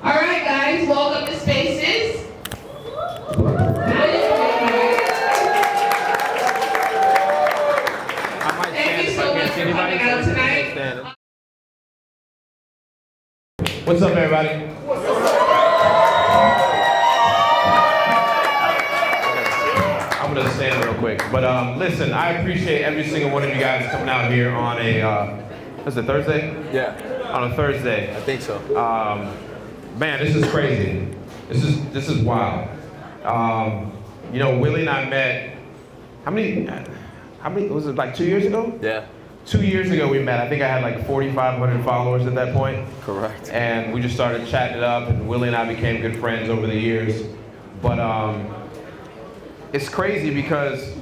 All right, guys, welcome to Spaces. Thank you so much for coming out tonight. What's up, everybody? I'm gonna stand real quick, but listen, I appreciate every single one of you guys coming out here on a, is it Thursday? Yeah. On a Thursday. I think so. Man, this is crazy. This is wild. You know, Willie and I met, how many, was it like 2 years ago? Yeah. 2 years ago we met. I think I had like 4,500 followers at that point. Correct. And we just started chatting it up, and Willie and I became good friends over the years. But it's crazy because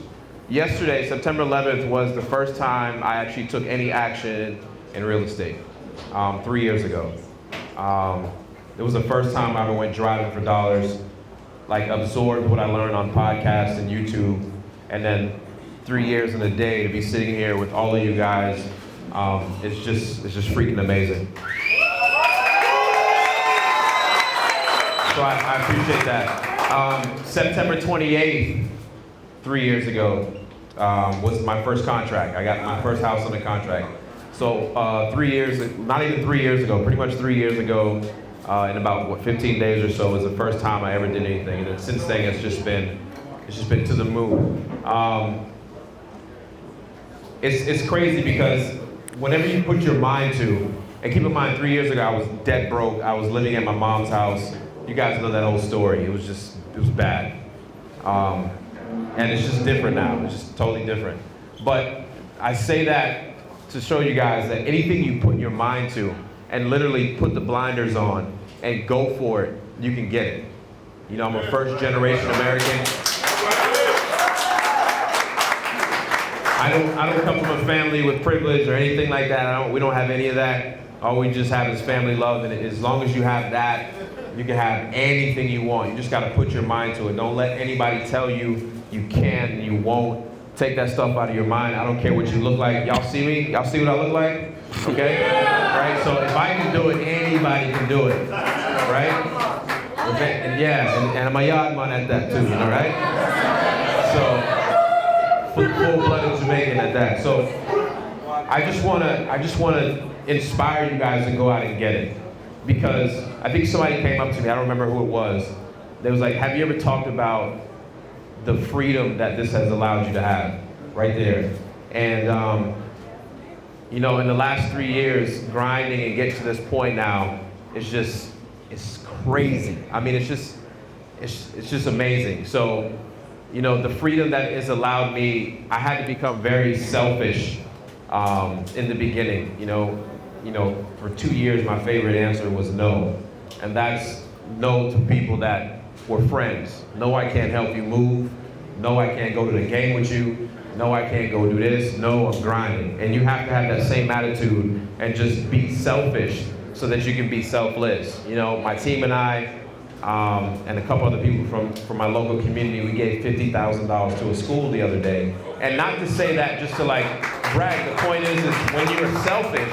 yesterday, September 11th, was the first time I actually took any action in real estate, 3 years ago. It was the first time I ever went driving for dollars, like absorbed what I learned on podcasts and YouTube, and then 3 years and a day to be sitting here with all of you guys, it's just freaking amazing. So I appreciate that. September 28th, 3 years ago, was my first contract. I got my first house under contract. So 3 years, not even 3 years ago, pretty much 3 years ago, in about 15 days or so, was the first time I ever did anything. And then since then, it's just been to the moon. It's crazy because whenever you put your mind to, and keep in mind 3 years ago I was dead broke. I was living at my mom's house. You guys know that whole story. It was bad. And it's just different now. It's just totally different. But I say that to show you guys that anything you put your mind to and literally put the blinders on and go for it, you can get it. You know, I'm a first generation American. I don't come from a family with privilege or anything like that. We don't have any of that. All we just have is family love, and as long as you have that, you can have anything you want. You just gotta put your mind to it. Don't let anybody tell you you can and you won't. Take that stuff out of your mind. I don't care what you look like. Y'all see me? Y'all see what I look like? Okay? Right? So if I can do it, anybody can do it. Right? Okay? And yeah, and I'm a yard man at that too, you know, right? So full-blooded Jamaican at that. So I just wanna inspire you guys to go out and get it. Because I think somebody came up to me, I don't remember who it was. They was like, have you ever talked about the freedom that this has allowed you to have, right there. And you know, in the last 3 years, grinding and getting to this point now, it's crazy. I mean, it's just amazing. So, you know, the freedom that has allowed me, I had to become very selfish in the beginning. You know, for 2 years, my favorite answer was no. And that's no to people that were friends. No, I can't help you move. No, I can't go to the game with you. No, I can't go do this. No, I'm grinding. And you have to have that same attitude and just be selfish so that you can be selfless. You know, my team and I, and a couple other people from my local community, we gave $50,000 to a school the other day. And not to say that just to like brag. The point is when you're selfish,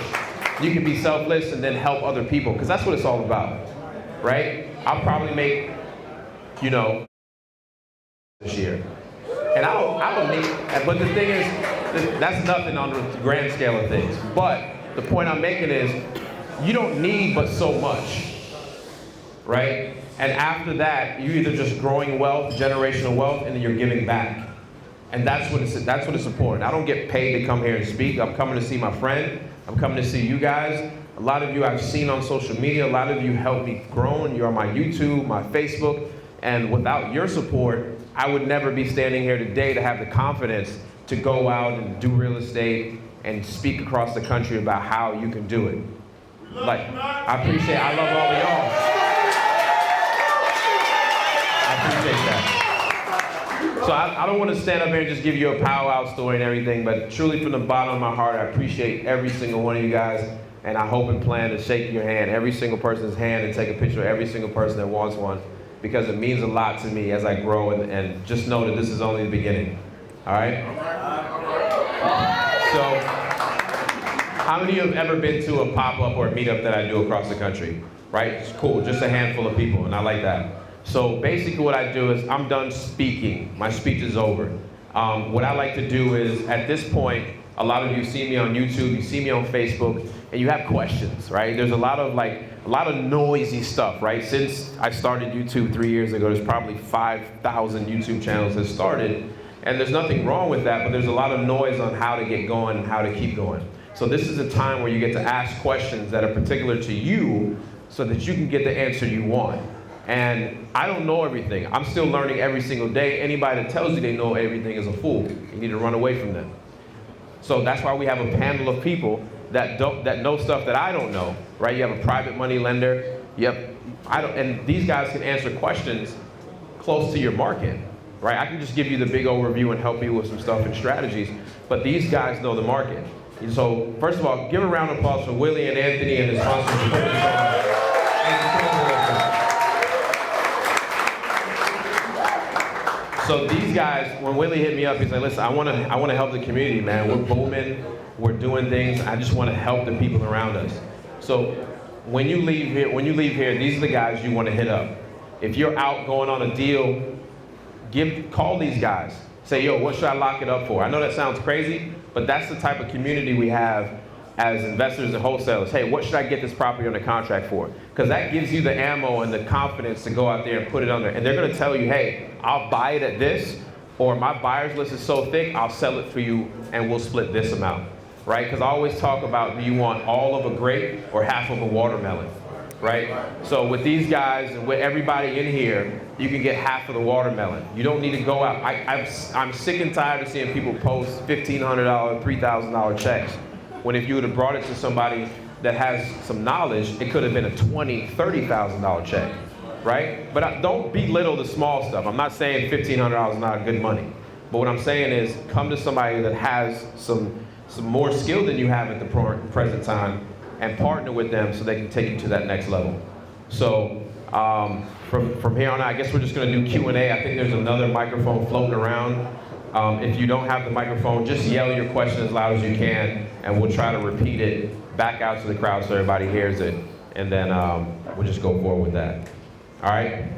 you can be selfless and then help other people, because that's what it's all about, right? I'll probably make, you know, this year. And I don't need, but the thing is, that's nothing on the grand scale of things. But the point I'm making is, you don't need but so much, right? And after that, you're either just growing wealth, generational wealth, and then you're giving back. And that's what it's important. I don't get paid to come here and speak. I'm coming to see my friend. I'm coming to see you guys. A lot of you I've seen on social media. A lot of you helped me grow. You're on my YouTube, my Facebook. And without your support, I would never be standing here today to have the confidence to go out and do real estate and speak across the country about how you can do it. Like, I love all of y'all. I appreciate that. So I don't want to stand up here and just give you a powwow story and everything, but truly from the bottom of my heart, I appreciate every single one of you guys, and I hope and plan to shake your hand, every single person's hand, and take a picture of every single person that wants one, because it means a lot to me as I grow, and just know that this is only the beginning. All right? So, how many of you have ever been to a pop-up or a meetup that I do across the country? right? It's cool, just a handful of people, and I like that. So basically what I do is I'm done speaking. My speech is over. What I like to do is, at this point, a lot of you see me on YouTube, you see me on Facebook, and you have questions, right? There's a lot of noisy stuff, right? Since I started YouTube 3 years ago, there's probably 5,000 YouTube channels that started, and there's nothing wrong with that, but there's a lot of noise on how to get going and how to keep going. So this is a time where you get to ask questions that are particular to you so that you can get the answer you want. And I don't know everything. I'm still learning every single day. Anybody that tells you they know everything is a fool. You need to run away from them. So that's why we have a panel of people that know stuff that I don't know, right? You have a private money lender. And these guys can answer questions close to your market, right? I can just give you the big overview and help you with some stuff and strategies, but these guys know the market. And so first of all, give a round of applause for Willie and Anthony and the sponsors. So these guys, when Willie hit me up, he's like, listen, I want to help the community, man. We're booming, we're doing things. I just want to help the people around us. So when you leave here, these are the guys you want to hit up. If you're out going on a deal, call these guys. Say, yo, what should I lock it up for? I know that sounds crazy, but that's the type of community we have as investors and wholesalers. Hey, what should I get this property under contract for? Because that gives you the ammo and the confidence to go out there and put it under. And they're going to tell you, hey, I'll buy it at this, or my buyer's list is so thick, I'll sell it for you and we'll split this amount, right? Because I always talk about, do you want all of a grape or half of a watermelon, right? So with these guys and with everybody in here, you can get half of the watermelon. You don't need to go out. I'm sick and tired of seeing people post $1,500, $3,000 checks, when if you would have brought it to somebody that has some knowledge, it could have been a $20,000, $30,000 check, right? But don't belittle the small stuff. I'm not saying $1,500 is not good money. But what I'm saying is, come to somebody that has some more skill than you have at the present time and partner with them so they can take you to that next level. So from here on out, I guess we're just gonna do Q&A. I think there's another microphone floating around. If you don't have the microphone, just yell your question as loud as you can, and we'll try to repeat it back out to the crowd so everybody hears it, and then we'll just go forward with that. All right?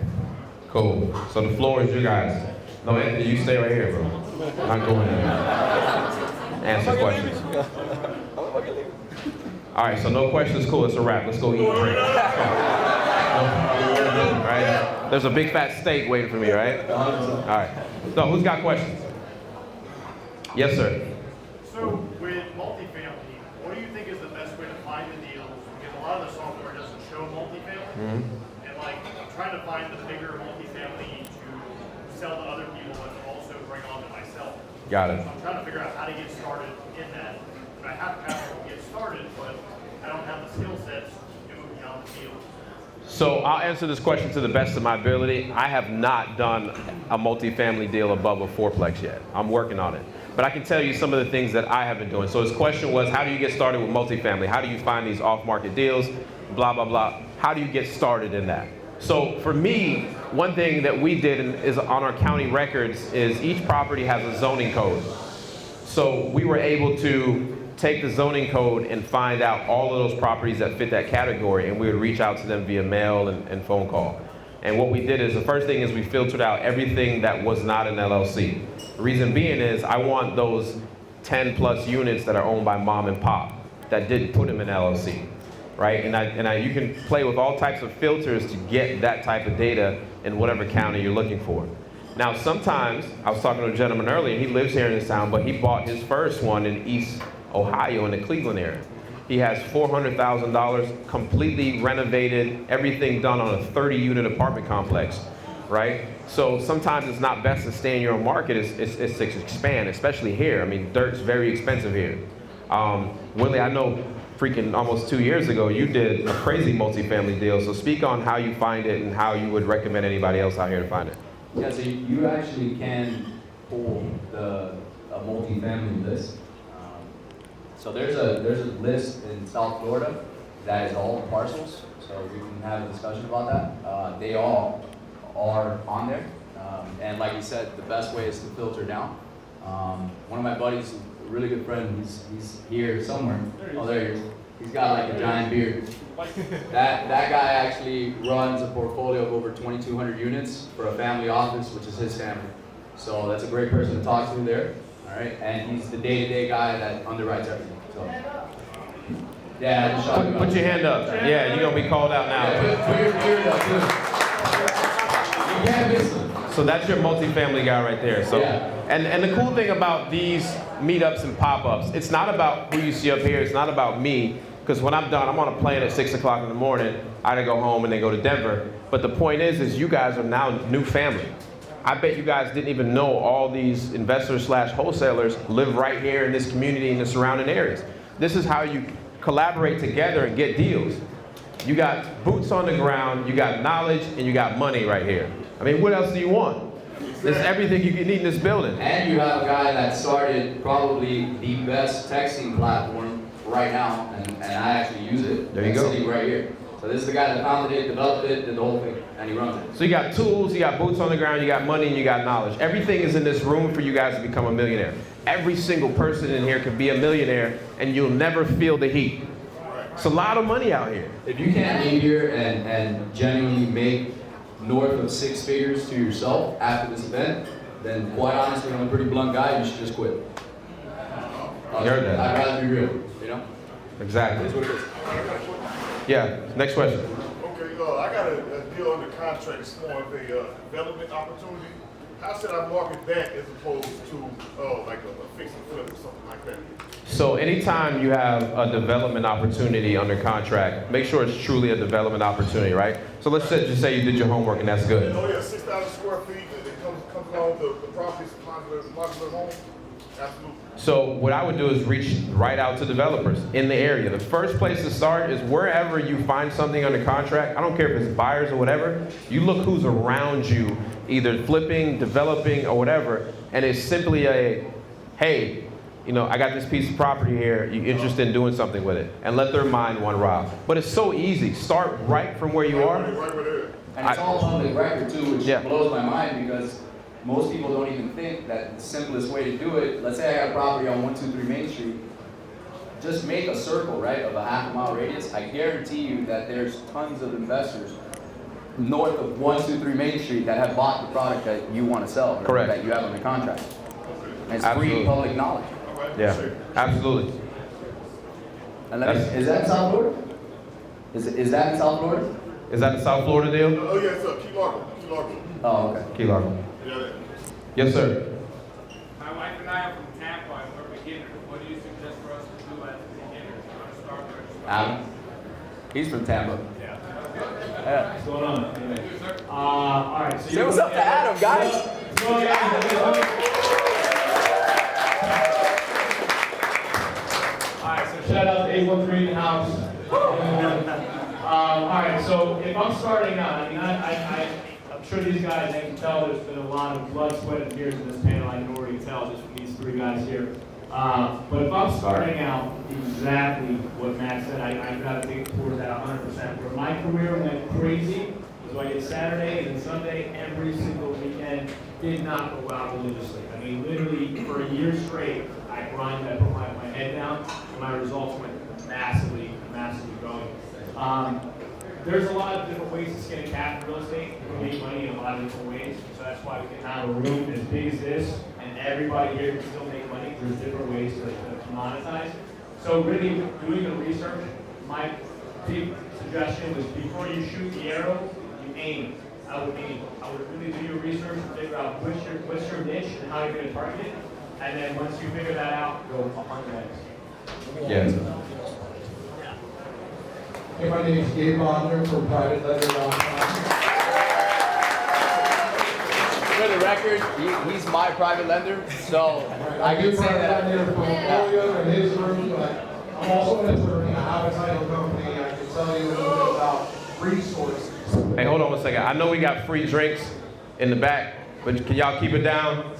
Cool. So the floor is you guys. No, Anthony, you stay right here, bro. Not going in. Answer questions. All right, so no questions, cool, it's a wrap. Let's go eat and drink. Right? There's a big fat steak waiting for me, right? All right. So who's got questions? Yes, sir. So with multifamily, what do you think is the best way to find the deals? Because a lot of the software doesn't show multifamily. And like, I'm trying to find the bigger multifamily to sell to other people, but also bring on to myself. Got it. So I'm trying to figure out how to get started in that. And I have capital to get started, but I don't have the skill sets to move beyond the field. So I'll answer this question to the best of my ability. I have not done a multifamily deal above a fourplex yet. I'm working on it. But I can tell you some of the things that I have been doing. So his question was, how do you get started with multifamily? How do you find these off-market deals? Blah, blah, blah. How do you get started in that? So for me, one thing that we did is on our county records is each property has a zoning code. So we were able to take the zoning code and find out all of those properties that fit that category, and we would reach out to them via mail and phone call. And what we did is, the first thing is we filtered out everything that was not an LLC. The reason being is I want those 10 plus units that are owned by mom and pop that didn't put them in LLC, right? And you can play with all types of filters to get that type of data in whatever county you're looking for. Now sometimes, I was talking to a gentleman earlier, he lives here in this town, but he bought his first one in East Ohio in the Cleveland area. He has $400,000 completely renovated, everything done on a 30-unit apartment complex, right? So sometimes it's not best to stay in your own market, it's to expand, especially here. I mean, dirt's very expensive here. Willie, I know freaking almost 2 years ago, you did a crazy multifamily deal, so speak on how you find it and how you would recommend anybody else out here to find it. Yeah, so you actually can pull a multifamily list. So there's a list in South Florida that is all parcels, so we can have a discussion about that. They all are on there, and like you said, the best way is to filter down. One of my buddies, a really good friend, he's here somewhere. Oh, there he is. He's got like a giant beard. That guy actually runs a portfolio of over 2,200 units for a family office, which is his family. So that's a great person to talk to there. All right, and he's the day-to-day guy that underwrites everything. So yeah, I just shot you Put your hand up. Yeah, you're gonna be called out now. Yeah, put your beard up too. You can't miss him. So that's your multifamily guy right there. So, Yeah. and the cool thing about these meetups and pop-ups, it's not about who you see up here. It's not about me. Because when I'm done, I'm on a plane at 6 o'clock in the morning. I gotta go home and then go to Denver. But the point is you guys are now new family. I bet you guys didn't even know all these investors / wholesalers live right here in this community and the surrounding areas. This is how you collaborate together and get deals. You got boots on the ground, you got knowledge, and you got money right here. I mean, what else do you want? There's everything you can need in this building. And you have a guy that started probably the best texting platform right now, and I actually use it. There you go. Sitting right here. So this is the guy that founded it, developed it, did the whole thing, and he runs it. So you got tools, you got boots on the ground, you got money, and you got knowledge. Everything is in this room for you guys to become a millionaire. Every single person in here can be a millionaire, and you'll never feel the heat. It's a lot of money out here. If you can't leave here and genuinely make north of 6 figures to yourself after this event, then quite honestly, I'm a pretty blunt guy, you should just quit. You heard that. I'd rather be real, you know? Exactly. That's what it is. Yeah, next question. Okay, I got a deal under contract. It's more of a development opportunity. How should I market that as opposed to like a fix and flip or something like that? So anytime you have a development opportunity under contract, make sure it's truly a development opportunity, right? So let's just say you did your homework and that's good. Oh yeah, 6,000 square feet. It comes along the property's modular home. Absolutely. So what I would do is reach right out to developers in the area. The first place to start is wherever you find something under contract. I don't care if it's buyers or whatever. You look who's around you, either flipping, developing, or whatever, and it's simply a, hey, you know, I got this piece of property here. You interested in doing something with it? And let their mind wander. But it's so easy. Start right from where you are. Right with it. And it's all public record too, which Yeah. blows my mind because most people don't even think that the simplest way to do it, let's say I got a property on 123 Main Street, just make a circle, right, of a half-mile radius. I guarantee you that there's tons of investors north of 123 Main Street that have bought the product that you want to sell, right, Correct. that you have under contract. And it's Absolutely. free public knowledge. Yeah, absolutely. And let me, is that in South Florida? Is that in South Florida? Is that the South Florida deal? Oh yeah, it's Key Largo. Key Largo. Oh, okay. Key Largo. Yeah, that. Yes, sir. My wife and I are from Tampa and we're beginners. What do you suggest for us to do as beginners? How to start there? Adam? He's from Tampa. Yeah. What's going on? All right. So Say what's up to Adam, guys. All right. So shout out to 813 in the house. All right. So if I'm starting out, I mean, I'm sure these guys, they can tell there's been a lot of blood, sweat, and tears in this panel. I can already tell just from these 3 guys here. But if I'm starting out exactly what Matt said, I got to take towards that 100%. Where my career went crazy was when I did Saturday and Sunday every single weekend, did not go out religiously. I mean, literally for a year straight, I grinded, I put my head down, and my results went massively going. There's a lot of different ways to skin a cat in real estate. You can make money in a lot of different ways. So that's why we can have a room as big as this, and everybody here can still make money. There's different ways to monetize. So really doing the research, my big suggestion was before you shoot the arrow, you aim. I would really do your research and figure out what's your niche and how you're going to target it. And then once you figure that out, go on the next. Yeah. Hey, my name is Gabe Bodner from PrivateLender.com. For the record, he's my private lender, so I do can say private that. lender portfolio in his room, but I'm also an attorney. I have a title company. I can tell you a little bit about resources. Hey, hold on one second. I know we got free drinks in the back, but can y'all keep it down?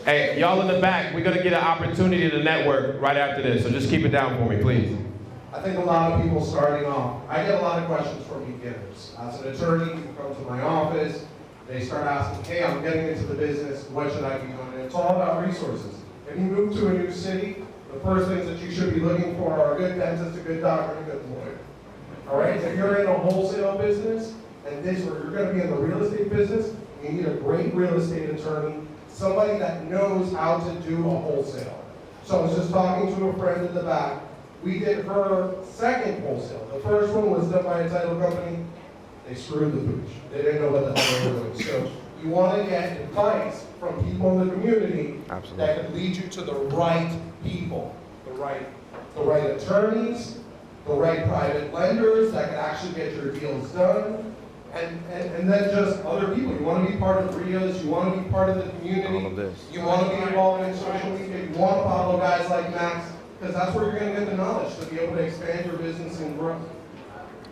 Hey, y'all in the back, we're gonna get an opportunity to network right after this, so just keep it down for me, please. I think a lot of people starting off, I get a lot of questions from beginners. As an attorney, you come to my office, they start asking, hey, I'm getting into the business, what should I be doing? And it's all about resources. If you move to a new city, the the first things that you should be looking for are a good dentist, a good doctor, and a good lawyer. All right, if you're in a wholesale business, and you're gonna be in the real estate business, you need a great real estate attorney, somebody that knows how to do a wholesale. So I was just talking to a friend in the back. We did her second wholesale. The first one was done by a title company. They screwed the pooch. They didn't know what the hell they were doing. So you want to get advice from people in the community that can lead you to the right people, the right attorneys, the right private lenders that can actually get your deals done. And then just other people. You want to be part of RIAs, you want to be part of the community, All of this. you want to be involved in social media, you want to follow guys like Max, because that's where you're going to get the knowledge to be able to expand your business and grow.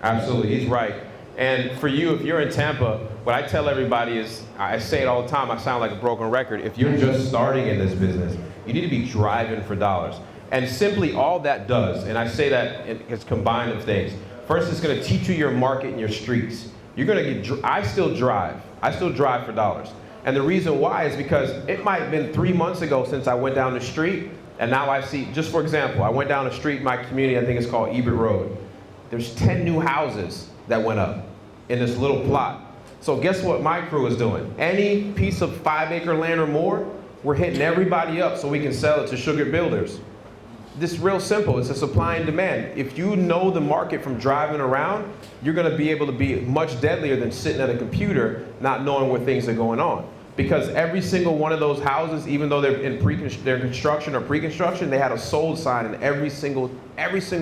Absolutely, he's right. And for you, if you're in Tampa, what I tell everybody is, I say it all the time, I sound like a broken record, if you're just starting in this business, you need to be driving for dollars. And simply all that does, and I say that it's combined of things. First, it's going to teach you your market and your streets. You're going to get, I still drive for dollars. And the reason why is because it might have been 3 months ago since I went down the street, and now I see, just for example, I went down the street in my community, I think it's called Ebert Road. There's 10 new houses that went up in this little plot. So guess what my crew is doing? Any piece of 5-acre land or more, we're hitting everybody up so we can sell it to sugar builders. This is real simple, it's a supply and demand. If you know the market from driving around, you're gonna be able to be much deadlier than sitting at a computer not knowing where things are going on. Because every single one of those houses, even though they're in construction or pre-construction, they had a sold sign in every single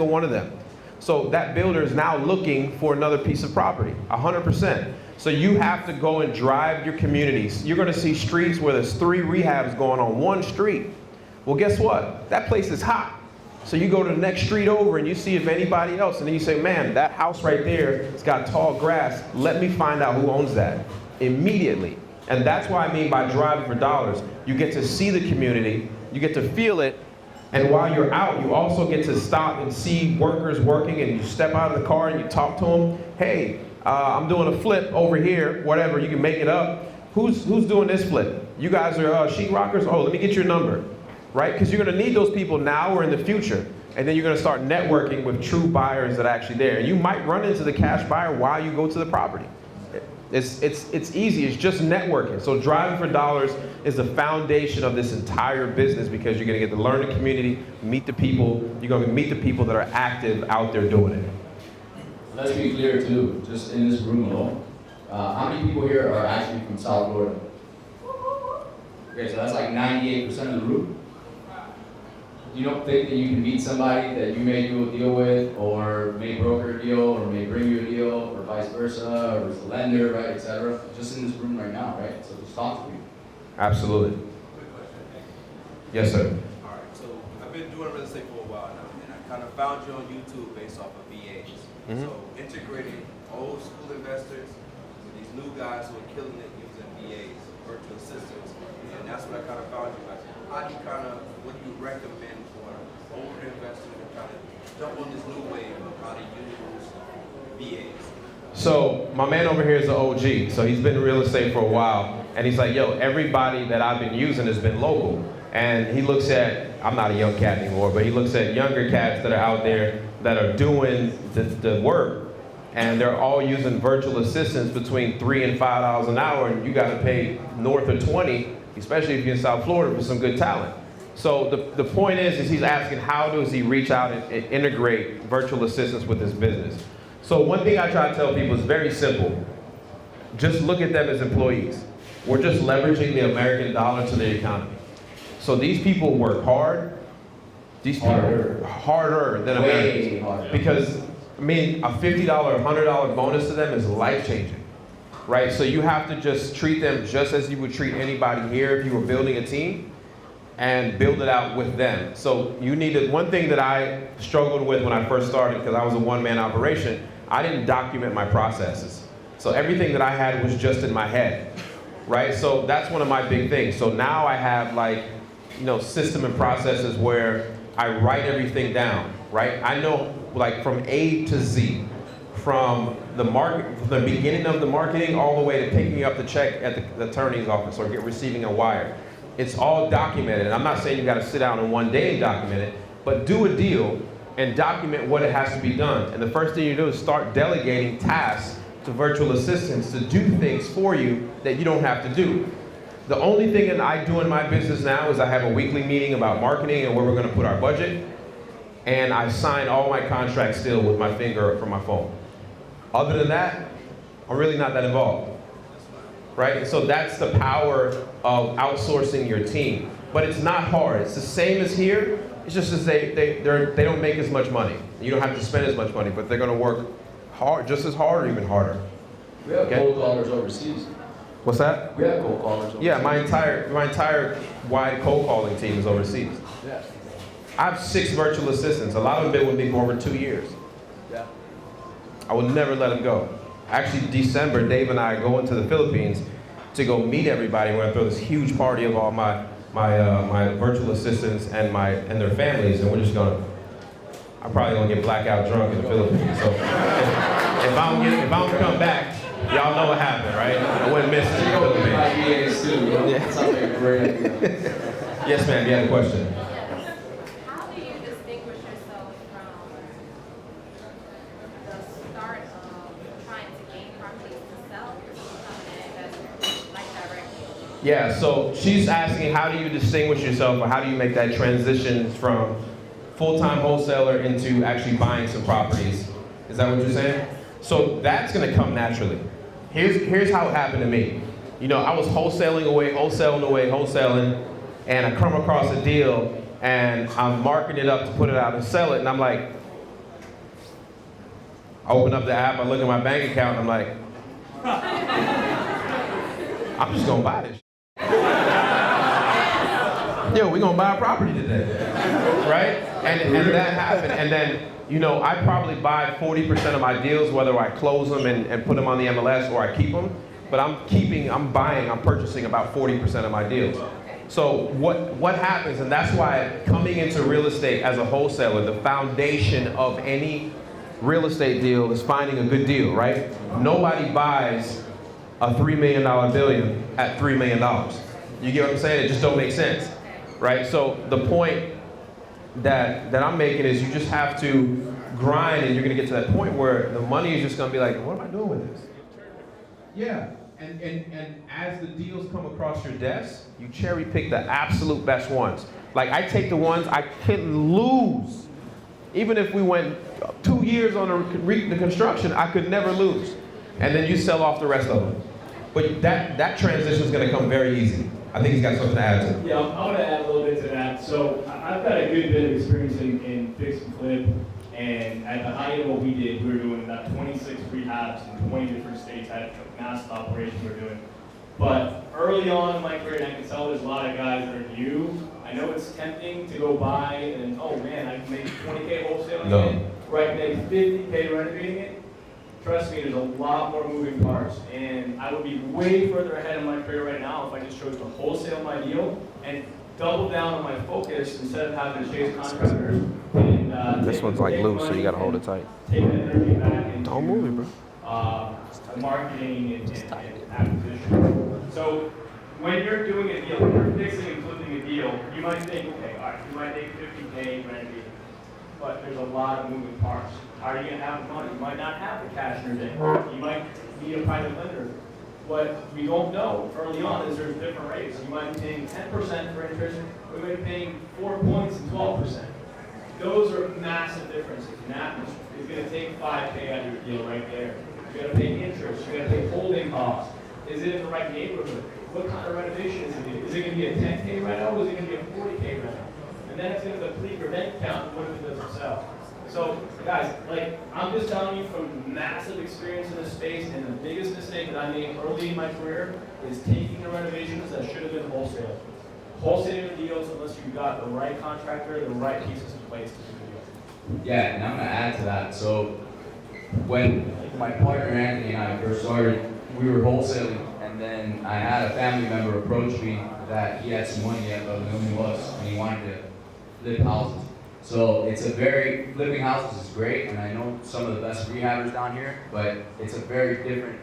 one of them. So that builder is now looking for another piece of property, 100%. So you have to go and drive your communities. You're gonna see streets where there's 3 rehabs going on one street. Well, guess what? That place is hot. So you go to the next street over and you see if anybody else, and then you say, man, that house right there, it's got tall grass. Let me find out who owns that immediately. And that's what I mean by driving for dollars. You get to see the community, you get to feel it, and while you're out, you also get to stop and see workers working, and you step out of the car and you talk to them. Hey, I'm doing a flip over here, whatever, you can make it up. Who's doing this flip? You guys are sheetrockers? Oh, let me get your number. Right? Because you're going to need those people now or in the future. And then you're going to start networking with true buyers that are actually there. And you might run into the cash buyer while you go to the property. It's easy. It's just networking. So driving for dollars is the foundation of this entire business because you're going to get to learn the community, meet the people. You're going to meet the people that are active out there doing it. Let's be clear too, just in this room alone. How many people here are actually from South Florida? Okay, so that's like 98% of the room. You don't think that you can meet somebody that you may do a deal with, or may broker a deal, or may bring you a deal, or vice versa, or as a lender, right, etc. Just in this room right now, right? So just talk to me. Absolutely. Yes, sir. All right, so I've been doing real estate for a while now, and I kind of found you on YouTube based off of VAs. So integrating old school investors with these new guys who are killing it using VAs, virtual assistants, and that's what I kind of found you guys. How do you what do you recommend for older investors to kind of jump on this new wave of how to use VAs? So my man over here is an OG, so he's been in real estate for a while, and he's like, yo, everybody that I've been using has been local. And he looks at, I'm not a young cat anymore, but he looks at younger cats that are out there that are doing the work, and they're all using virtual assistants between $3 and $5 an hour, and you gotta pay north of 20, especially if you're in South Florida for some good talent. So the point is he's asking how does he reach out and integrate virtual assistants with his business. So one thing I try to tell people is very simple. Just look at them as employees. We're just leveraging the American dollar to the economy. So these people work hard. These people harder than Americans. Harder. Because, I mean, a $50, $100 bonus to them is life-changing, right? So you have to just treat them just as you would treat anybody here if you were building a team, and build it out with them. So you needed, one thing that I struggled with when I first started, because I was a one-man operation, I didn't document my processes. So everything that I had was just in my head, right? So that's one of my big things. So now I have system and processes where I write everything down, right? I know from A to Z, from the beginning of the marketing all the way to picking up the check at the attorney's office or receiving a wire. It's all documented. And I'm not saying you got to sit down in one day and document it, but do a deal and document what it has to be done. And the first thing you do is start delegating tasks to virtual assistants to do things for you that you don't have to do. The only thing that I do in my business now is I have a weekly meeting about marketing and where we're going to put our budget, and I sign all my contracts still with my finger from my phone. Other than that, I'm really not that involved, right? And so that's the power of outsourcing your team. But it's not hard. It's the same as here. It's just that they don't make as much money. You don't have to spend as much money, but they're going to work hard, just as hard or even harder. We have cold callers overseas. What's that? We have cold callers overseas. Yeah, my entire wide cold calling team is overseas. Yeah. I have 6 virtual assistants. A lot of them been with me for over 2 years. Yeah. I will never let them go. Actually, December, Dave and I are going to the Philippines to go meet everybody. We're gonna throw this huge party of all my virtual assistants and their families, and we're just gonna. I'm probably gonna get blackout drunk in the Philippines. So if I don't come back, y'all know what happened, right? I wouldn't miss it. Yeah. Sounds like a great idea. Yes, ma'am. You had a question. Yes. How do you distinguish yourself from the start of trying to gain properties to sell versus becoming an investor, like directly? Yeah. So she's asking, how do you distinguish yourself, or how do you make that transition from full-time wholesaler into actually buying some properties? Is that what you're saying? So that's going to come naturally. Here's how it happened to me. You know, I was wholesaling away, and I come across a deal, and I'm marking it up to put it out and sell it, and I'm like, I open up the app, I look at my bank account, and I'm like, I'm just gonna buy this. Yo, we're gonna buy a property today, right? And that happened, and then, you know, I probably buy 40% of my deals, whether I close them and put them on the MLS or I keep them. But I'm purchasing about 40% of my deals. So what happens, and that's why coming into real estate as a wholesaler, the foundation of any real estate deal is finding a good deal, right? Nobody buys a $3 million building at $3 million. You get what I'm saying? It just don't make sense, right? So the point that I'm making is you just have to grind, and you're gonna get to that point where the money is just gonna be like, what am I doing with this? Yeah, and as the deals come across your desk, you cherry pick the absolute best ones. Like, I take the ones I couldn't lose. Even if we went 2 years on the construction, I could never lose. And then you sell off the rest of them. But that transition is gonna come very easy. I think he's got something to add to it. Yeah, I want to add a little bit to that. So I've got a good bit of experience in fix and flip, and at the height of what we did, we were doing about 26 rehabs in 20 different states. I had a massive operation we were doing. But early on in my career, and I can tell there's a lot of guys that are new. I know it's tempting to go buy and, oh man, I can make 20K wholesaling it, right, make 50K renovating it. Trust me, there's a lot more moving parts, and I would be way further ahead in my career right now if I just chose to wholesale my deal and double down on my focus instead of having to chase contractors. And, This one's like loose, so you gotta hold it tight. Take that energy back into Don't move it, bro. Marketing and acquisition. So when you're doing a deal, when you're fixing and flipping a deal, you might think, okay, all right, you might make 50K renovating, but there's a lot of moving parts. How are you going to have the money? You might not have the cash in your bank. You might need a private lender. What we don't know early on is there's different rates. You might be paying 10% for interest, or you might be paying 4 points and 12%. Those are massive differences. And that is going to take 5K out of your deal right there. You're going to pay interest. You're going to pay holding costs. Is it in the right neighborhood? What kind of renovation is it? Is it going to be a 10K reno, or is it going to be a 40K reno? And then it's going to deplete your bank account what if it doesn't sell. So, guys, like, I'm just telling you from massive experience in this space, and the biggest mistake that I made early in my career is taking the renovations that should have been wholesale. Wholesaling the deals unless you've got the right contractor, the right pieces in place to do the deal. Yeah, and I'm gonna add to that. So when my partner Anthony and I first started, we were wholesaling, and then I had a family member approach me that he had some money at $1 million bucks, and he wanted to flip houses. So flipping houses is great, and I know some of the best rehabbers down here, but it's a very different,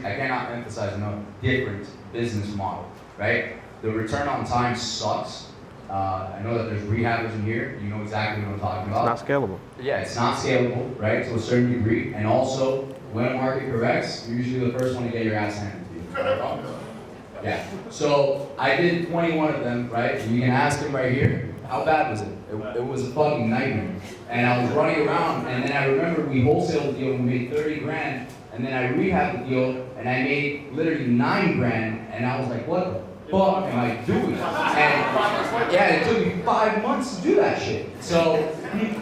I cannot emphasize enough, different business model, right? The return on time sucks, I know that there's rehabbers in here. You know exactly what I'm talking about. It's not scalable. Yeah, it's not scalable, right, to a certain degree. And also, when a market corrects, you're usually the first one to get your ass handed to you. Right? Yeah. So I did 21 of them, right? And you can ask him right here. How bad was it? It was a fucking nightmare. And I was running around, and then I remember we wholesaled the deal and we made 30 grand. And then I rehabbed the deal, and I made literally 9 grand. And I was like, what the fuck am I doing? And yeah, it took me 5 months to do that shit. So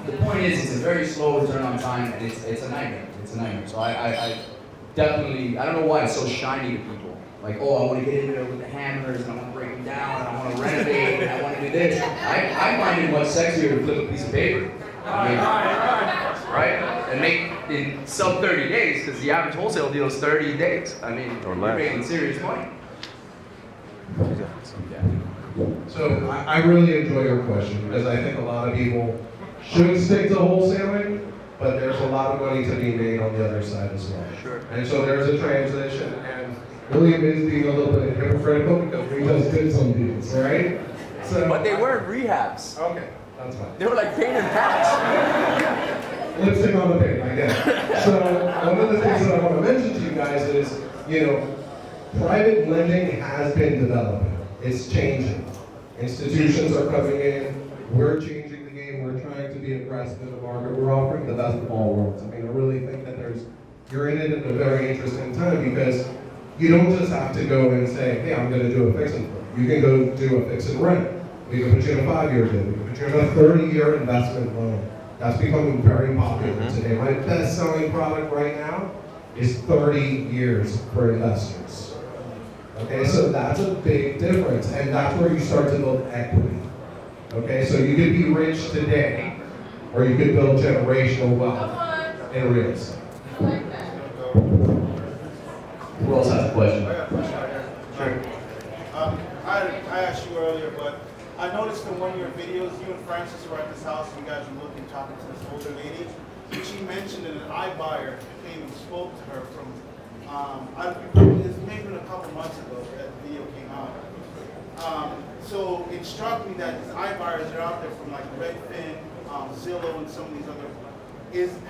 the point is, it's a very slow return on time, and it's a nightmare. It's a nightmare. So I definitely, I don't know why it's so shiny to people. Like, oh, I want to get in there with the hammers, and I want to break them down, and I want to renovate, and I want to do this. I find it much sexier to flip a piece of paper. I mean, right? And make in sub 30 days, because the average wholesale deal is 30 days. I mean, you're making serious money. So I really enjoy your question because I think a lot of people should stick to wholesaling, but there's a lot of money to be made on the other side as well. Sure. And so there's a transition, and William is being a little bit hypocritical because we just did some deals, right? So, But they weren't rehabs. Okay, that's fine. They were like paint and patch. Lipstick on the paint, I get it. So one of the things that I want to mention to you guys is, private lending has been developing. It's changing. Institutions are coming in. We're changing the game. We're trying to be aggressive in the market. We're offering the best of all worlds. I mean, I really think that you're in it at a very interesting time because you don't just have to go and say, hey, I'm going to do a fix and flip. You can go do a fix and rent. We can put you in a 5-year deal. We can put you in a 30-year investment loan. That's becoming very popular today. My best-selling product right now is 30 years for investors. Okay, so that's a big difference, and that's where you start to build equity. Okay, so you could be rich today, or you could build generational wealth in real estate. Who else has a question? I got a question. Sure. I asked you earlier, but I noticed in one of your videos, you and Francis were at this house, and you guys were looking, talking to this older lady. And she mentioned that an iBuyer came and spoke to her from, it was maybe a couple months ago that the video came out. So it struck me that these iBuyers are out there from like Redfin, Zillow, and some of these other.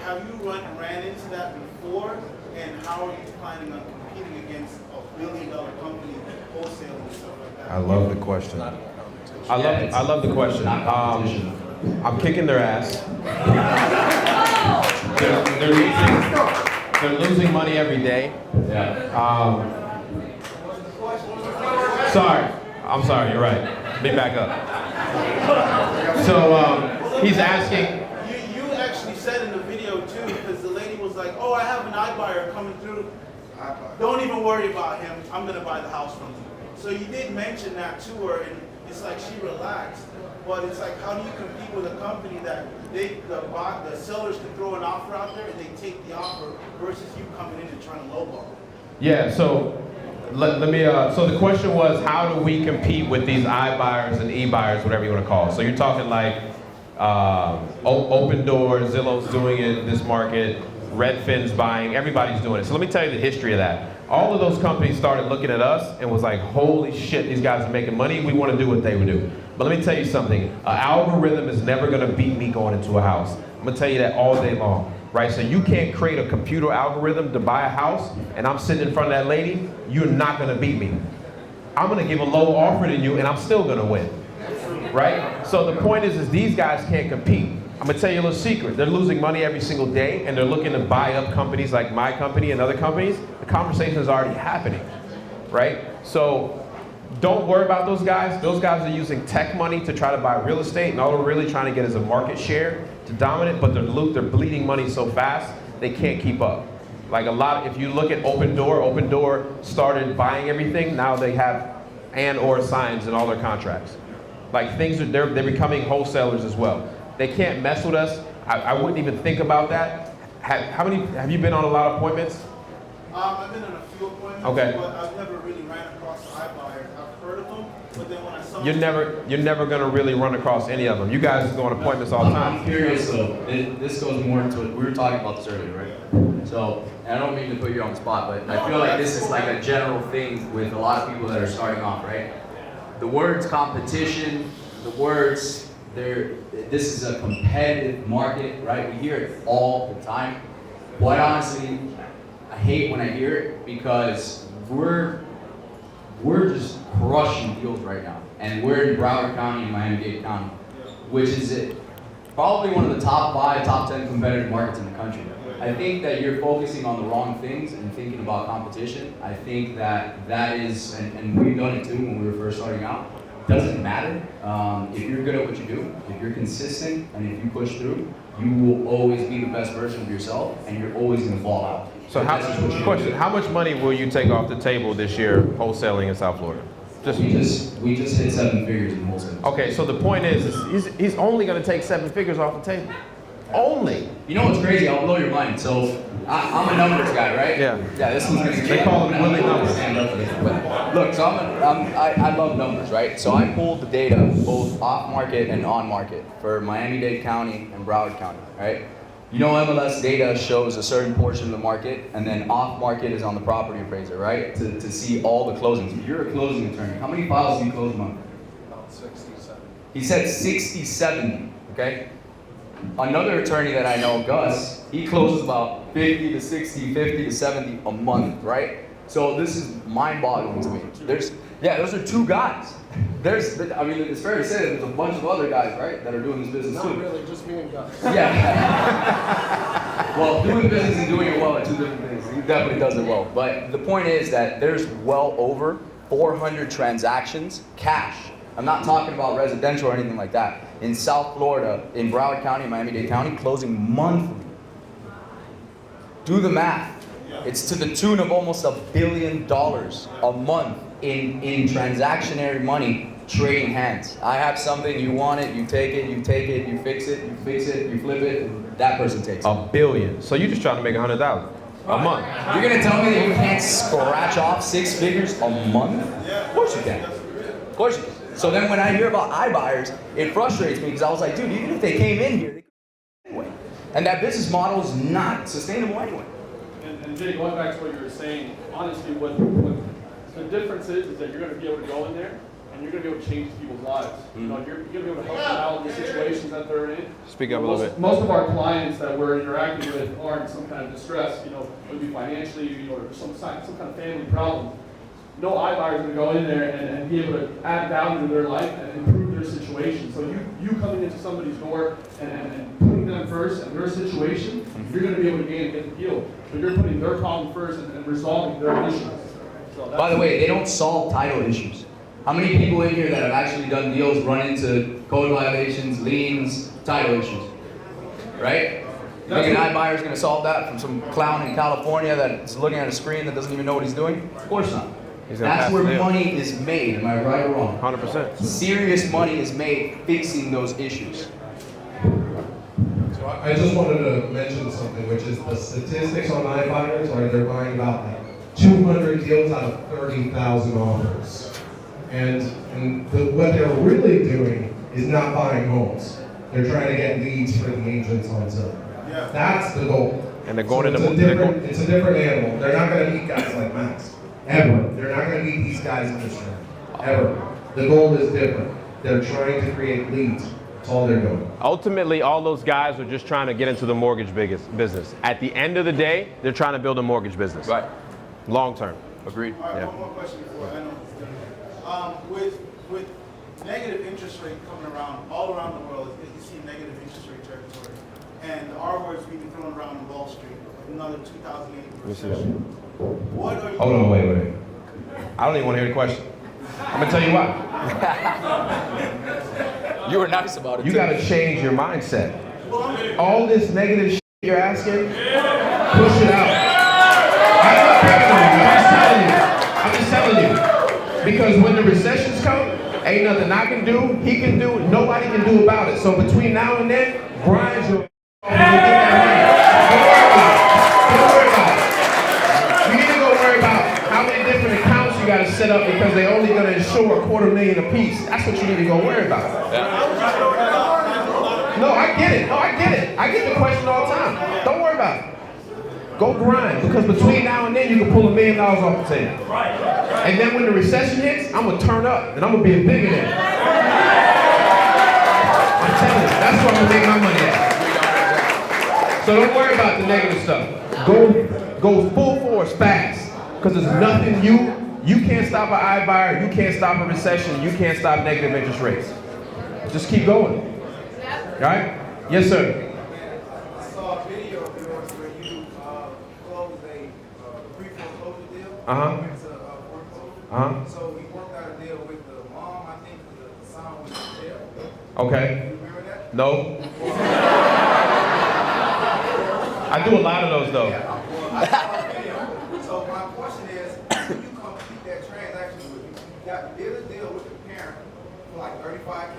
Have you ran into that before? And how are you planning on competing against a billion-dollar company, wholesale and stuff like that? I love the question. I love the question. I'm kicking their ass. They're losing money every day. Yeah. I'm sorry, you're right. Let me back up. So he's asking. You actually said in the video too, because the lady was like, oh, I have an iBuyer coming through. Don't even worry about him. I'm going to buy the house from you. So you did mention that to her, and it's like she relaxed. But it's like, how do you compete with a company that the sellers can throw an offer out there and they take the offer versus you coming in and trying to lowball? Yeah, so let me, so the question was, how do we compete with these iBuyers and eBuyers, whatever you want to call it? So you're talking like Open Door, Zillow's doing it in this market, Redfin's buying, everybody's doing it. So let me tell you the history of that. All of those companies started looking at us and was like, holy shit, these guys are making money, we want to do what they would do. But let me tell you something, an algorithm is never going to beat me going into a house. I'm going to tell you that all day long, right? So you can't create a computer algorithm to buy a house, and I'm sitting in front of that lady, you're not going to beat me. I'm going to give a low offer to you, and I'm still going to win, right? So the point is these guys can't compete. I'm going to tell you a little secret. They're losing money every single day, and they're looking to buy up companies like my company and other companies. The conversation is already happening, right? So don't worry about those guys. Those guys are using tech money to try to buy real estate, and all they're really trying to get is a market share to dominate, but they're bleeding money so fast, they can't keep up. Like if you look at Open Door started buying everything. Now they have and/or signs in all their contracts. Like they're becoming wholesalers as well. They can't mess with us. I wouldn't even think about that. Have you been on a lot of appointments? I've been on a few appointments, Okay. but I've never really ran across iBuyers. I've heard of them, but then when I saw You're never gonna really run across any of them. You guys go on appointments all the time. I'm curious though, this goes more into it. We were talking about this earlier, right? So, and I don't mean to put you on the spot, but I feel like this is like a general thing with a lot of people that are starting off, right? The words competition, the words, this is a competitive market, right? We hear it all the time. Quite honestly, I hate when I hear it because we're just crushing deals right now. And we're in Broward County and Miami-Dade County, which is probably one of the top 5, top 10 competitive markets in the country. I think that you're focusing on the wrong things and thinking about competition. I think that is, and we've done it too when we were first starting out, doesn't matter. If you're good at what you do, if you're consistent, and if you push through, you will always be the best version of yourself, and you're always going to fall out. So how much money will you take off the table this year wholesaling in South Florida? We just hit 7 figures in wholesale. Okay, so the point is he's only going to take 7 figures off the table. Only. You know what's crazy? I'll blow your mind. So I'm a numbers guy, right? Yeah. Yeah. This one's gonna get. They call him Willie Numbers. But look, so I love numbers, right? So I pulled the data both off market and on market for Miami-Dade County and Broward County, right? You know, MLS data shows a certain portion of the market, and then off market is on the property appraiser, right? To see all the closings. If you're a closing attorney, how many files do you close a month? About 67. He said 60, 70, okay? Another attorney that I know, Gus, he closes about 50 to 60, 50 to 70 a month, right? So this is mind-boggling to me. Those are 2 guys. I mean, it's fair to say that there's a bunch of other guys, right, that are doing this business too. Not really, just me and Gus. Yeah. Well, doing business and doing it well are 2 different things. He definitely does it well. But the point is that there's well over 400 transactions, cash. I'm not talking about residential or anything like that. In South Florida, in Broward County, Miami-Dade County, closing monthly. Do the math. It's to the tune of almost $1 billion a month in transactionary money trading hands. I have something, you want it, you take it, you fix it, you flip it, and that person takes it. $1 billion. So you're just trying to make $100,000 a month. You're gonna tell me that you can't scratch off 6 figures a month? Of course you can. Of course you can. So then when I hear about iBuyers, it frustrates me because I was like, dude, even if they came in here, they could anyway. And that business model is not sustainable anyway. And Jay, going back to what you were saying, honestly, what the difference is that you're going to be able to go in there and you're going to be able to change people's lives. You know, you're going to be able to help them out in the situations that they're in. Speak up a little bit. Most of our clients that we're interacting with are in some kind of distress. You know, it would be financially, or some kind of family problem. No iBuyer is going to go in there and be able to add value to their life and improve their situation. So you coming into somebody's door and putting them first and their situation, you're going to be able to get the deal. But you're putting their problem first and resolving their issues. So by the way, they don't solve title issues. How many people in here that have actually done deals run into code violations, liens, title issues? Right? You think an iBuyer is going to solve that from some clown in California that's looking at a screen that doesn't even know what he's doing? Of course not. That's where money is made, am I right or wrong? 100%. Serious money is made fixing those issues. So I just wanted to mention something, which is the statistics on iBuyers are they're buying about 200 deals out of 30,000 offers. And what they're really doing is not buying homes. They're trying to get leads for the agents on Zillow. Yeah. That's the goal. And they're going it's a different animal. They're not going to meet guys like Max. Ever. They're not going to meet these guys in this room. Ever. The goal is different. They're trying to create leads. That's all they're doing. Ultimately, all those guys are just trying to get into the mortgage business. At the end of the day, they're trying to build a mortgage business. Right. Long term. Agreed. All right, Yeah. one more question before I know. With negative interest rate coming around all around the world, you see negative interest rate territory. And our words being thrown around on Wall Street, another 2008 recession. What are you Hold on, wait. I don't even want to hear the question. I'm going to tell you why. You were nice about it. You got to change your mindset. All this negative shit you're asking, push it out. I'm just telling you. Because when the recessions come, ain't nothing I can do, he can do, nobody can do about it. So between now and then, grind your Don't worry about it. You need to go worry about how many different accounts you got to set up because they're only going to insure $250,000 a piece. That's what you need to go worry about. No, I get it. I get the question all the time. Don't worry about it. Go grind, because between now and then you can pull $1 million off the table. And then when the recession hits, I'm gonna turn up and I'm gonna be a billionaire. That's where I'm gonna make my money at. So don't worry about the negative stuff. Go full force, fast. Because there's nothing you can't stop an iBuyer, you can't stop a recession, you can't stop negative interest rates. Just keep going. All right? Yes, sir. I saw a video of yours where you closed a pre-foreclosure deal. Uh-huh. It's a foreclosure. Uh-huh. So we worked out a deal with the mom, I think the son was in jail. Okay. You remember that? No. I do a lot of those though. I saw a video. So my question is, when you complete that transaction with you did a deal with the parent for like $35K.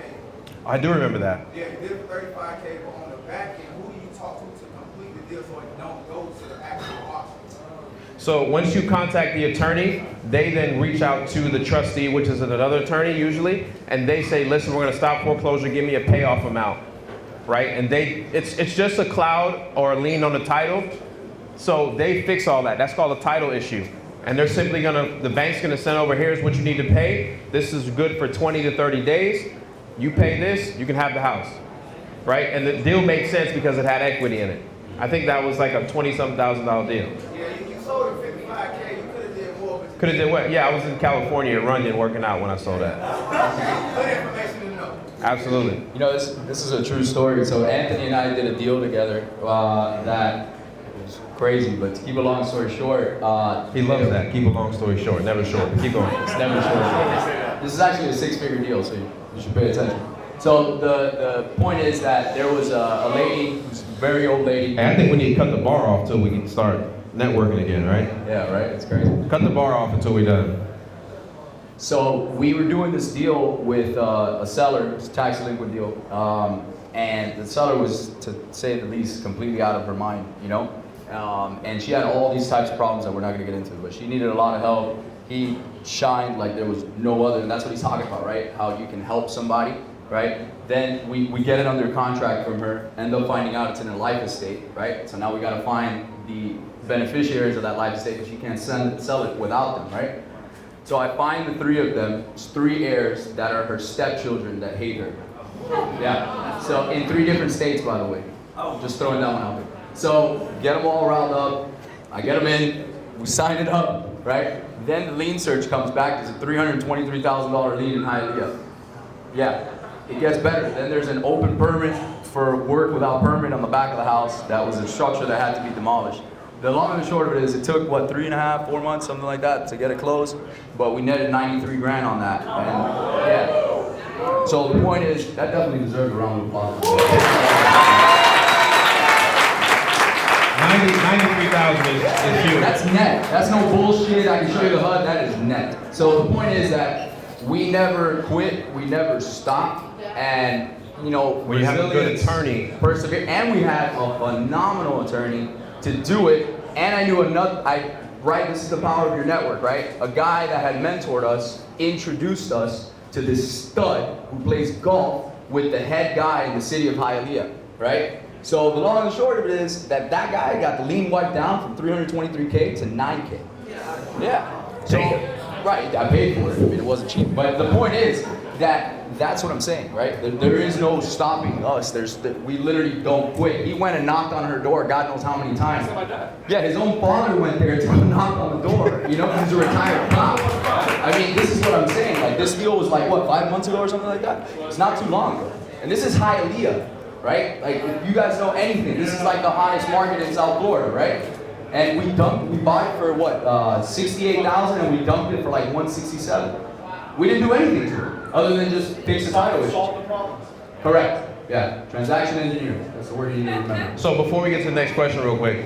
I do remember that. Yeah, you did it for $35K, but on the back end, who do you talk to complete the deal so it don't go to the actual auction? So once you contact the attorney, they then reach out to the trustee, which is another attorney usually, and they say, listen, we're gonna stop foreclosure, give me a payoff amount, right? And it's just a cloud or a lien on the title. So they fix all that. That's called a title issue. And they're simply the bank's gonna send over, here's what you need to pay. This is good for 20 to 30 days. You pay this, you can have the house, right? And the deal made sense because it had equity in it. I think that was like a $20-something thousand deal. Yeah, you sold it $55K, you could have did more. But Could have did what? Yeah, I was in California at Runyon working out when I sold that. good information to know. Absolutely. You know, this is a true story. So Anthony and I did a deal together that was crazy, but to keep a long story short, He loves that. Keep a long story short, never short. Keep going. it's never short. This is actually a six-figure deal, so you should pay attention. So the point is that there was a lady, who's a very old lady. Hey, I think we need to cut the bar off till we can start networking again, right? Yeah, right. It's crazy. Cut the bar off until we're done. So we were doing this deal with a seller, it was a tax delinquent deal, and the seller was, to say the least, completely out of her mind, you know? And she had all these types of problems that we're not gonna get into, but she needed a lot of help. He shined like there was no other, and that's what he's talking about, right? How you can help somebody, right? Then we get it under contract from her, end up finding out it's in a life estate, right? So now we gotta find the beneficiaries of that life estate because she can't sell it without them, right? So I find the three of them, it's three heirs that are her stepchildren that hate her. Yeah, so in 3 different states, by the way. Just throwing that one out there. So get them all riled up, I get them in, we sign it up, right? Then the lien search comes back, there's a $323,000 lien in Hialeah. Yeah, it gets better. Then there's an open permit for work without permit on the back of the house. That was a structure that had to be demolished. The long and the short of it is it took, what, 3.5, 4 months, something like that, to get it closed, but we netted 93 grand on that, and yeah. So the point is, that definitely deserves a round of applause. 93,000 is huge. That's net. That's no bullshit. I can show you the HUD. That is net. So the point is that we never quit. We never stopped. And, you know, When you have a good attorney. persevere. And we had a phenomenal attorney to do it. And I knew another, right, this is the power of your network, right? A guy that had mentored us introduced us to this stud who plays golf with the head guy in the city of Hialeah, right? So the long and the short of it is that guy got the lien wiped down from 323K to 9K. Yeah. So, right, I paid for it. I mean, it wasn't cheap. But the point is that that's what I'm saying, right? There is no stopping us. We literally don't quit. He went and knocked on her door, God knows how many times. Yeah, his own father went there to knock on the door. You know, he's a retired cop. I mean, this is what I'm saying. Like, this deal was like, what, 5 months ago or something like that? It's not too long. And this is Hialeah, right? Like, if you guys know anything, this is like the hottest market in South Florida, right? And we bought it for what, $68,000, and we dumped it for like $167. We didn't do anything to it, other than just fix the title issue. Correct. Yeah. Transaction engineer. That's the word you need to remember. So before we get to the next question real quick,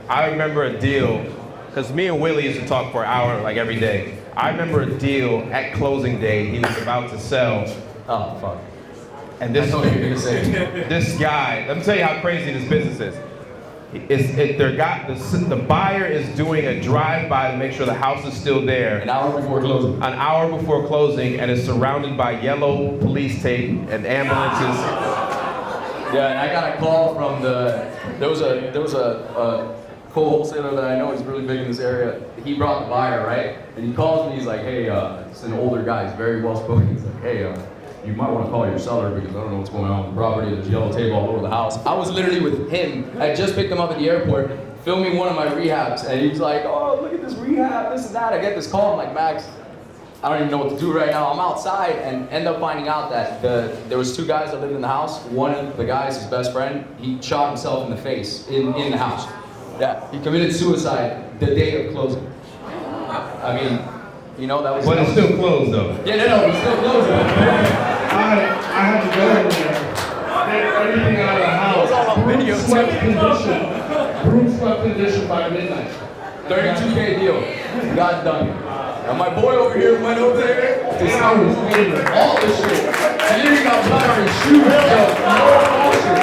I remember a deal, because me and Willie used to talk for an hour like every day. I remember a deal at closing day he was about to sell. Oh, fuck. And this, I know what you're gonna say. this guy, let me tell you how crazy this business is. The buyer is doing a drive-by to make sure the house is still there. An hour before closing. An hour before closing, and is surrounded by yellow police tape and ambulances. Yeah, and I got a call from there was a co-wholesaler that I know is really big in this area. He brought the buyer, right? And he calls me, he's like, hey, it's an older guy, he's very well spoken. He's like, hey, you might want to call your seller because I don't know what's going on with the property. There's yellow tape all over the house. I was literally with him. I just picked him up at the airport, filming one of my rehabs, and he was like, oh, look at this rehab, this and that. I get this call, I'm like, Max, I don't even know what to do right now. I'm outside and end up finding out that there was 2 guys that lived in the house. One of the guys, his best friend, he shot himself in the face in the house. Yeah, he committed suicide the day of closing. I mean, you know, that was... But it's still closed though. Yeah, no, it's still closed. I had to go in there, get everything out of the house. It was all on video, Broom swept condition by midnight. 32K deal. Got done. And my boy over here went over there. All this shit. And then he got blood on his shoes.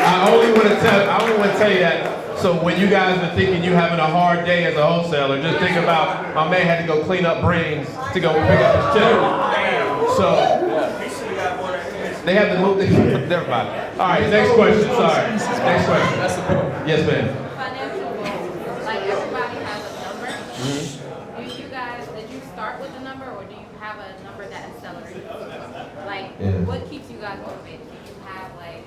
I only want to tell you that. So when you guys are thinking you having a hard day as a wholesaler, just think about my man had to go clean up brains to go pick up his check. So they have to move. Never mind. All right, next question. Sorry. Next question. That's the point. Yes, ma'am. Financial goals, like everybody has a number. Do you guys, did you start with a number or do you have a number that accelerates? Like, what keeps you guys motivated? Do you have like,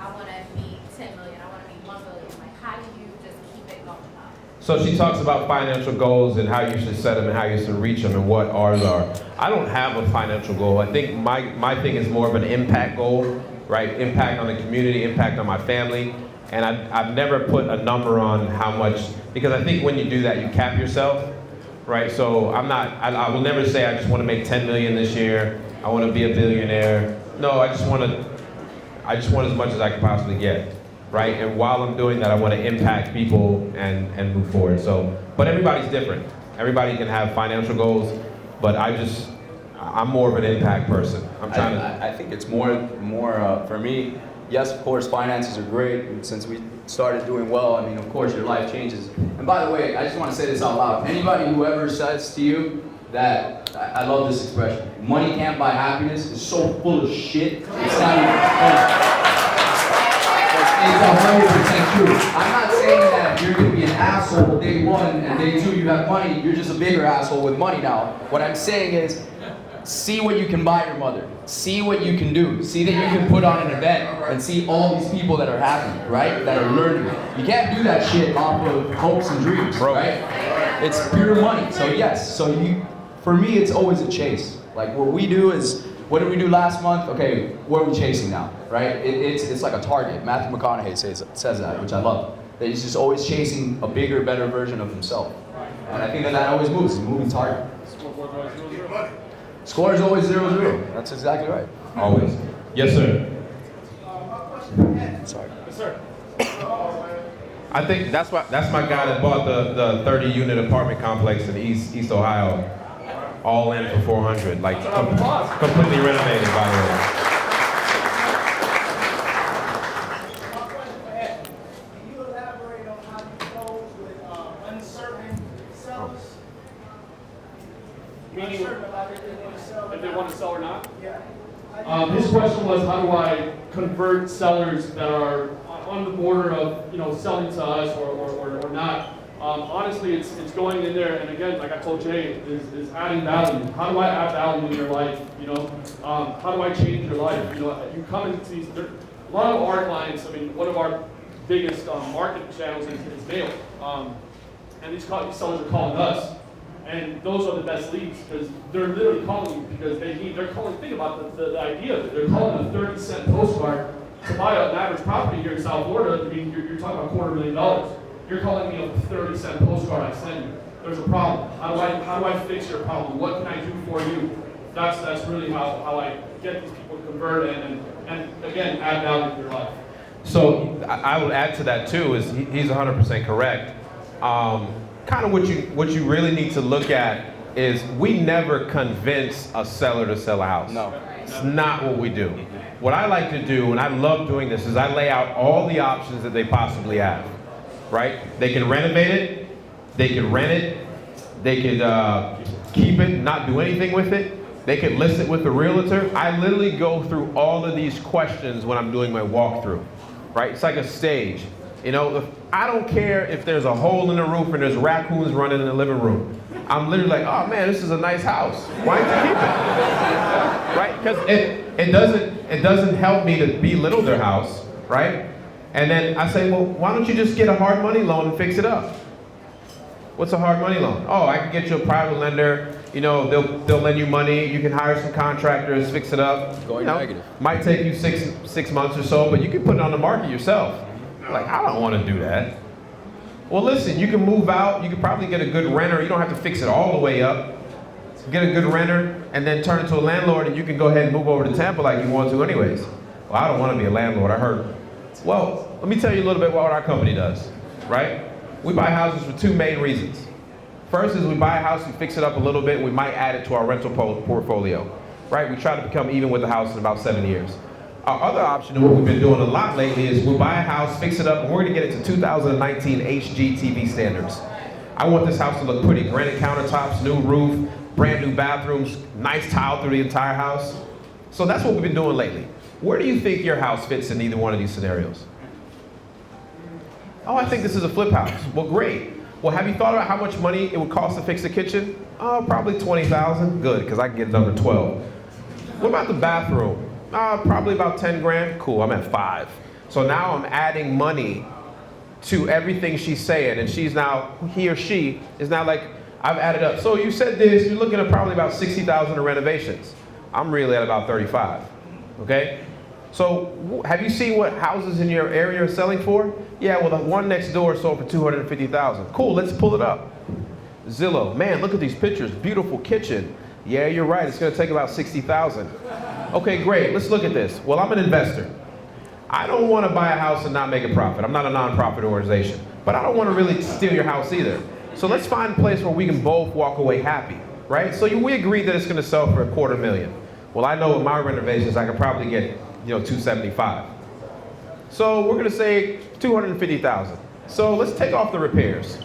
I want to meet 10 million, I want to meet 1 million. Like, how do you just keep it going up? So she talks about financial goals and how you should set them and how you should reach them and what ours are. I don't have a financial goal. I think my thing is more of an impact goal, right? Impact on the community, impact on my family. And I've never put a number on how much, because I think when you do that, you cap yourself, right? So I will never say I just want to make 10 million this year. I want to be a billionaire. No, I just want as much as I can possibly get, right? And while I'm doing that, I want to impact people and move forward. So, but everybody's different. Everybody can have financial goals, but I'm more of an impact person. I think it's more for me. Yes, of course, finances are great. And since we started doing well, I mean, of course, your life changes. And by the way, I just want to say this out loud. Anybody who ever says to you that, I love this expression, money can't buy happiness, is so full of shit. It's not even It's 100% true. I'm not saying that you're going to be an asshole day 1 and day 2 you have money, you're just a bigger asshole with money now. What I'm saying is, see what you can buy your mother. See what you can do. See that you can put on an event and see all these people that are happy, right? That are learning. You can't do that shit off of hopes and dreams, right? It's pure money. So yes, for me, it's always a chase. Like what we do is, what did we do last month? Okay, what are we chasing now, right? It's like a target. Matthew McConaughey says that, which I love. That he's just always chasing a bigger, better version of himself. And I think that always moves. It's a moving target. Score is always 0-0. That's exactly right. Always. Yes, sir. Sorry. Yes, sir. I think that's my guy that bought the 30-unit apartment complex in East Ohio, all in for 400, like completely renovated, by the way. Can you elaborate on how you close with uncertain sellers? Meaning, Uncertain about if they want to sell. if they want to sell or not? Yeah. His question was, how do I convert sellers that are on the border of, selling to us or not? Honestly, it's going in there, and again, like I told Jay, is adding value. How do I add value in your life? How do I change your life? You come into these. A lot of our clients. I mean, one of our biggest market channels is mail, and these sellers are calling us. And those are the best leads because they're literally calling you because they're calling, think about the idea of it. They're calling a 30-cent postcard to buy an average property here in South Florida. I mean, you're talking about $250,000. You're calling me a 30-cent postcard I send you. There's a problem. How do I fix your problem? What can I do for you? That's really how I get these people to convert and again, add value to your life. So I would add to that too, is he's 100% correct. Kind of what you really need to look at is we never convince a seller to sell a house. No. It's not what we do. What I like to do, and I love doing this, is I lay out all the options that they possibly have, right? They can renovate it, they can rent it, they could keep it, not do anything with it, they could list it with a realtor. I literally go through all of these questions when I'm doing my walkthrough, right? It's like a stage. I don't care if there's a hole in the roof and there's raccoons running in the living room. I'm literally like, oh man, this is a nice house. Why don't you keep it? Right? Because it doesn't, it doesn't help me to belittle their house, right? And then I say, well, why don't you just get a hard money loan and fix it up? What's a hard money loan? Oh, I can get you a private lender. You know, they'll lend you money. You can hire some contractors, fix it up. Going negative. Might take you six months or so, but you can put it on the market yourself. Like, I don't want to do that. Well, listen, you can move out. You can probably get a good renter. You don't have to fix it all the way up. Get a good renter and then turn it to a landlord, and you can go ahead and move over to Tampa like you want to anyways. Well, I don't want to be a landlord, I heard. Well, let me tell you a little bit what our company does, right? We buy houses for two main reasons. First is we buy a house, we fix it up a little bit, we might add it to our rental portfolio, right? We try to become even with the house in about 7 years. Our other option, and what we've been doing a lot lately, is we'll buy a house, fix it up, and we're gonna get it to 2019 HGTV standards. I want this house to look pretty. Granite countertops, new roof, brand new bathrooms, nice tile through the entire house. So that's what we've been doing lately. Where do you think your house fits in either one of these scenarios? Oh, I think this is a flip house. Well, great. Well, have you thought about how much money it would cost to fix the kitchen? Oh, probably $20,000. Good, because I can get it under 12. What about the bathroom? Probably about 10 grand. Cool, I'm at 5. So now I'm adding money to everything she's saying, and she's now, he or she is now like, I've added up. So you said this, you're looking at probably about 60,000 in renovations. I'm really at about 35, okay? So have you seen what houses in your area are selling for? Yeah, well, the one next door sold for 250,000. Cool, let's pull it up. Zillow, man, look at these pictures, beautiful kitchen. Yeah, you're right, it's gonna take about 60,000. Okay, great, let's look at this. Well, I'm an investor. I don't wanna buy a house and not make a profit. I'm not a nonprofit organization, but I don't wanna really steal your house either. So let's find a place where we can both walk away happy, right? So we agreed that it's gonna sell for $250,000. Well, I know with my renovations, I could probably get, $275,000. So we're gonna say $250,000. So let's take off the repairs.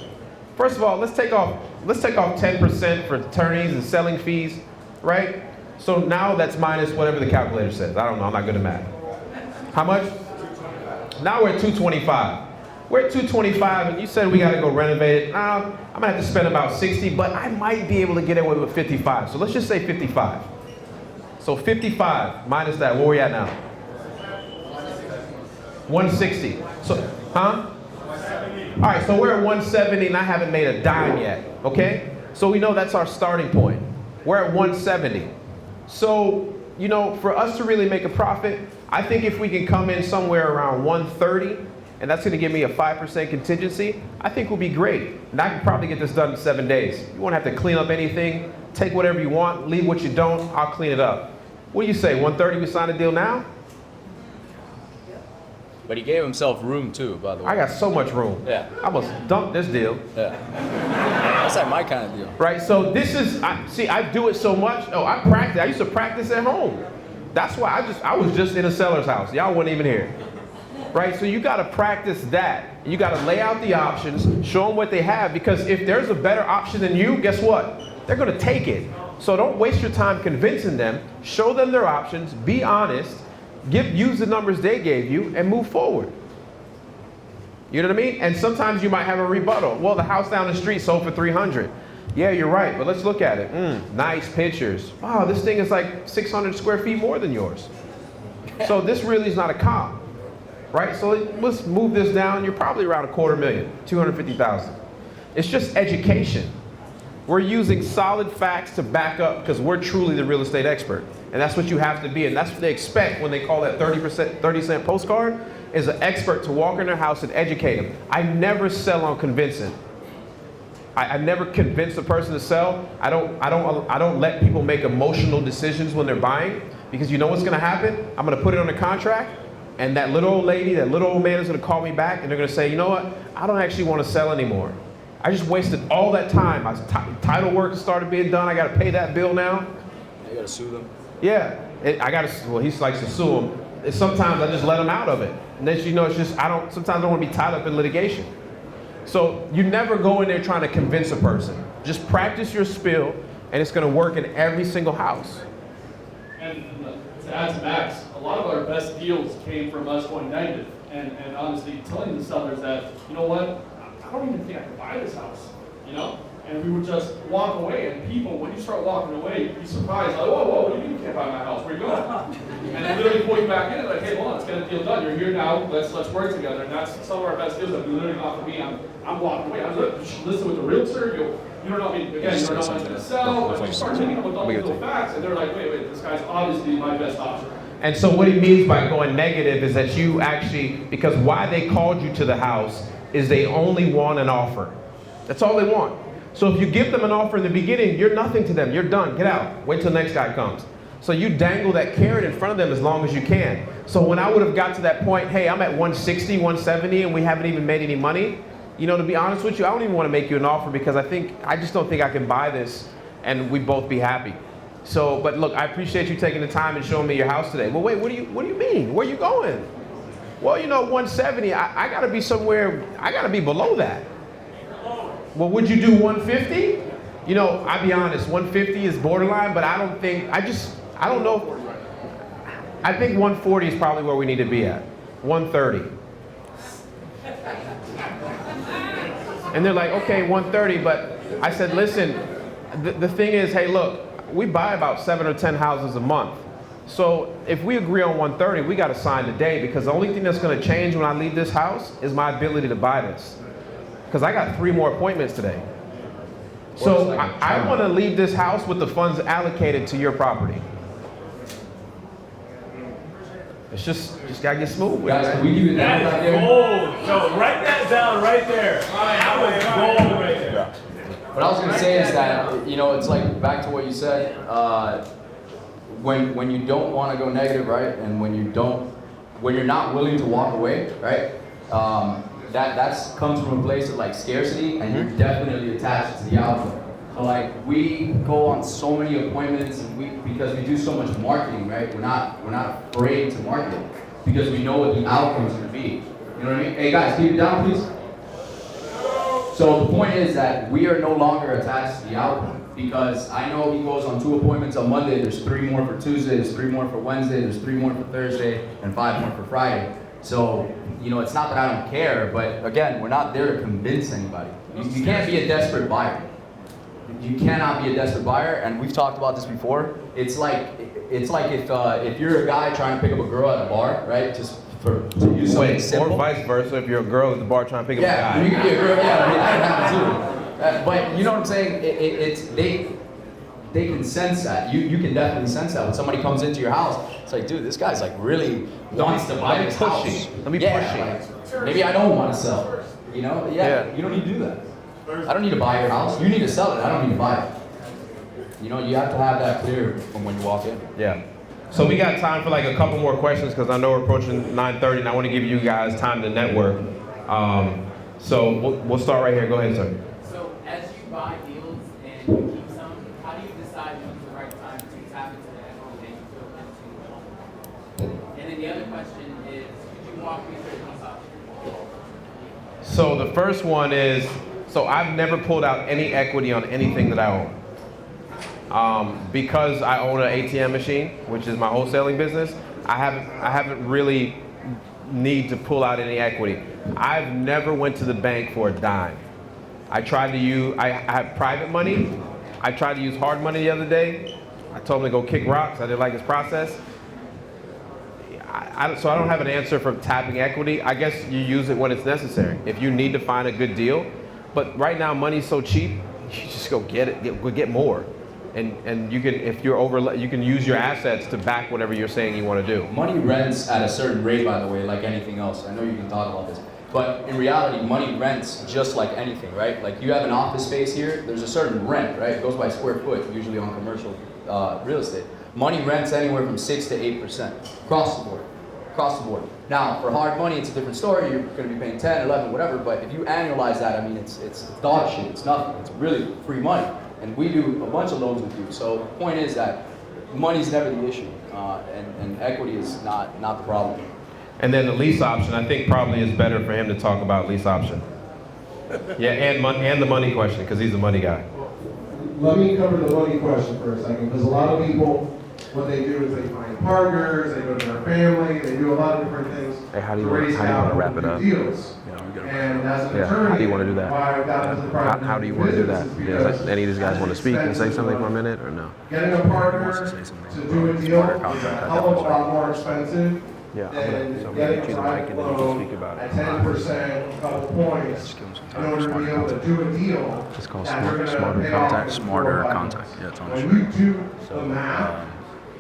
First of all, let's take off 10% for attorneys and selling fees, right? So now that's minus whatever the calculator says. I don't know, I'm not good at math. How much? Now we're at $225,000. We're at $225,000 and you said we gotta go renovate it. I'm gonna have to spend about $60,000, but I might be able to get away with $55,000. So let's just say $55,000. So $55,000 minus that, where are we at now? $160,000. So, huh? All right, so we're at $170,000 and I haven't made a dime yet, okay? So we know that's our starting point. We're at $170,000. So, for us to really make a profit, I think if we can come in somewhere around $130,000, and that's gonna give me a 5% contingency, I think will be great. And I can probably get this done in 7 days. You won't have to clean up anything, take whatever you want, leave what you don't, I'll clean it up. What do you say, $130,000 we sign a deal now? But he gave himself room too, by the way. I got so much room. Yeah. I almost dumped this deal. Yeah. That's like my kind of deal. Right, so this is, I do it so much. Oh, I used to practice at home. That's why I was just in a seller's house. Y'all weren't even here. Right, so you gotta practice that. You gotta lay out the options, show them what they have, because if there's a better option than you, guess what? They're gonna take it. So don't waste your time convincing them, show them their options, be honest, use the numbers they gave you, and move forward. You know what I mean? And sometimes you might have a rebuttal. Well, the house down the street sold for $300,000. Yeah, you're right, but let's look at it. Nice pictures. Wow, this thing is like 600 square feet more than yours. So this really is not a comp, right? So let's move this down. You're probably around $250,000, $250,000. It's just education. We're using solid facts to back up because we're truly the real estate expert. And that's what you have to be. And that's what they expect when they call that 30-cent postcard, is an expert to walk in their house and educate them. I never sell on convincing. I never convince a person to sell. I don't let people make emotional decisions when they're buying, because you know what's gonna happen? I'm gonna put it on a contract, and that little old lady, that little old man is gonna call me back, and they're gonna say, you know what? I don't actually wanna sell anymore. I just wasted all that time. Title work started being done. I gotta pay that bill now. You gotta sue them. Yeah, he likes to sue them. And sometimes I just let him out of it. And then, it's just, sometimes I don't wanna be tied up in litigation. So you never go in there trying to convince a person. Just practice your spiel, and it's gonna work in every single house. And to add to Max, a lot of our best deals came from us going negative and honestly telling the sellers that, you know what, I don't even think I can buy this house, and we would just walk away. And people, when you start walking away, you'd be surprised, like, whoa, whoa, what do you mean you can't buy my house? Where you going? And they literally pull you back in and like, hey, hold on, let's get a deal done. You're here now, let's work together. And that's some of our best deals that we literally offer me. I'm walking away. I was like, you should listen with the realtor. You don't know, I mean, again, you don't know when it's going to sell. But you start hitting them with all these little facts, and they're like, wait, this guy's obviously my best option. And so what he means by going negative is that you actually, because why they called you to the house is they only want an offer. That's all they want. So if you give them an offer in the beginning, you're nothing to them. You're done. Get out. Wait till the next guy comes. So you dangle that carrot in front of them as long as you can. So when I would have got to that point, hey, I'm at 160, 170, and we haven't even made any money, you know, to be honest with you, I don't even want to make you an offer because I just don't think I can buy this and we'd both be happy. So, but look, I appreciate you taking the time and showing me your house today. Well, wait, what do you mean? Where are you going? Well, you know, 170, I got to be somewhere, I got to be below that. Well, would you do 150? You know, I'll be honest, 150 is borderline, but I don't know. I think 140 is probably where we need to be at. 130. And they're like, okay, 130, but I said, listen, the thing is, hey, look, we buy about 7 or 10 houses a month. So if we agree on 130, we got to sign today because the only thing that's going to change when I leave this house is my ability to buy this. Because I got 3 more appointments today. So I want to leave this house with the funds allocated to your property. It's just gotta get smooth with it. Guys, we give it down right there. Gold. So write that down right there. That was gold right there. What I was gonna say is that, you know, it's like back to what you said. When you don't want to go negative, right, and when you're not willing to walk away, right, that comes from a place of like scarcity, and you're definitely attached to the outcome. So like we go on so many appointments, and because we do so much marketing, right? We're not afraid to market it because we know what the outcome is going to be. You know what I mean? Hey guys, keep it down, please. So the point is that we are no longer attached to the outcome because I know he goes on 2 appointments on Monday. There's 3 more for Tuesday. There's 3 more for Wednesday. There's 3 more for Thursday, and 5 more for Friday. So you know, it's not that I don't care, but again, we're not there to convince anybody. You can't be a desperate buyer. You cannot be a desperate buyer, and we've talked about this before. It's like if you're a guy trying to pick up a girl at a bar, right? Just to use something simple. Or vice versa, if you're a girl at the bar trying to pick up a guy. Yeah, you can be a girl. Yeah, I mean that happens too. But you know what I'm saying? They can sense that. You can definitely sense that when somebody comes into your house. It's like, dude, this guy's like really wants to buy this house. Let me push you. Like, maybe I don't want to sell. You know? Yeah. You don't need to do that. I don't need to buy your house. You need to sell it. I don't need to buy it. You know, you have to have that clear from when you walk in. Yeah. So we got time for like a couple more questions because I know we're approaching 9:30 and I want to give you guys time to network. So we'll start right here. Go ahead, sir. So as you buy deals and you keep some, how do you decide when's the right time to tap into the equity that you feel into? And then the other question is, could you walk me through the lease option? So the first one is, so I've never pulled out any equity on anything that I own. Because I own an ATM machine, which is my wholesaling business, I haven't really need to pull out any equity. I've never went to the bank for a dime. I have private money. I tried to use hard money the other day. I told him to go kick rocks. I didn't like his process. So I don't have an answer for tapping equity. I guess you use it when it's necessary. If you need to find a good deal. But right now, money's so cheap, you just go get it, get more. And you can, if you're you can use your assets to back whatever you're saying you want to do. Money rents at a certain rate, by the way, like anything else. I know you can talk about this. But in reality, money rents just like anything, right? Like you have an office space here, there's a certain rent, right? It goes by square foot, usually on commercial real estate. Money rents anywhere from 6 to 8% across the board. Across the board. Now, for hard money, it's a different story. You're going to be paying 10, 11, whatever. But if you annualize that, I mean, it's dog shit. It's nothing. It's really free money. And we do a bunch of loans with you. So the point is that money's never the issue, and equity is not the problem. And then the lease option, I think probably is better for him to talk about lease option. Yeah, and the money question, because he's the money guy. Let me cover the money question for a second, because a lot of people, what they do is they find partners, they go to their family, they do a lot of different things Hey, how do you to raise want to wrap it capital up? to do deals. And as an Yeah, attorney, how do you want to do that? why I got into the private How do you want to do that? business is Yeah, because any of these guys want to speak and say something for a minute, or no? getting a partner to do a deal is a hell of a lot more expensive Yeah, than getting a private loan at 10%, a couple points, in order to be able to do a deal. It's called that you're gonna Smarter pay off Contact. in Smarter 4 or 5 Contact. months. Yeah, it's on the When shirt. you do the math,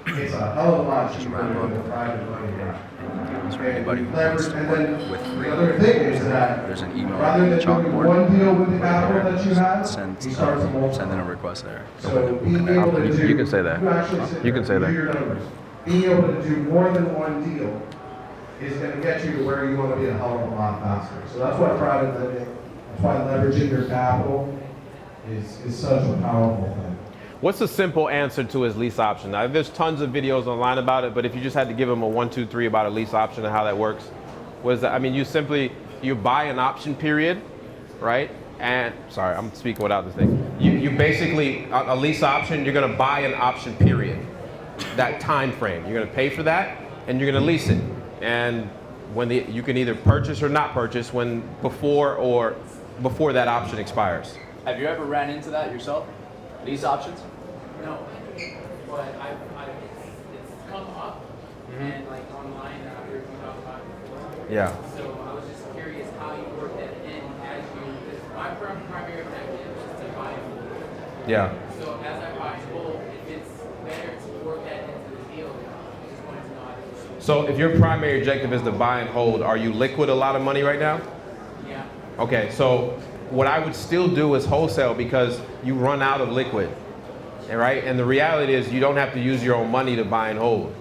it's a hell of a lot cheaper than the private money route. For anybody who wants to And work then with the other thing is that there's an email rather on the than doing chalkboard one deal with the right capital there. that you have, Send, you start to multiply. send in a request there. So being able to do, You can say that. you actually sit You can say there, that. do your numbers. Being able to do more than one deal is going to get you to where you want to be a hell of a lot faster. So that's why private lending, that's why leveraging your capital is such a powerful thing. What's the simple answer to his lease option? Now, there's tons of videos online about it, but if you just had to give him a 1, 2, 3 about a lease option and how that works, what is that? I mean, you buy an option period, right? And, sorry, I'm speaking without the thing. You basically, a lease option, you're gonna buy an option period, that time frame. You're gonna pay for that, and you're gonna lease it. And you can either purchase or not purchase before that option expires. Have you ever ran into that yourself? Lease options? No, but it's come up, and like online, I heard you talk about it before. Yeah. So I was just curious how you work that in as because my primary objective is to buy and hold. Yeah. So as I buy and hold, if it's better to work that into the deal, I just wanted to know how to do it. So if your primary objective is to buy and hold, are you liquid a lot of money right now? Yeah. Okay, so what I would still do is wholesale because you run out of liquid, right? And the reality is you don't have to use your own money to buy and hold.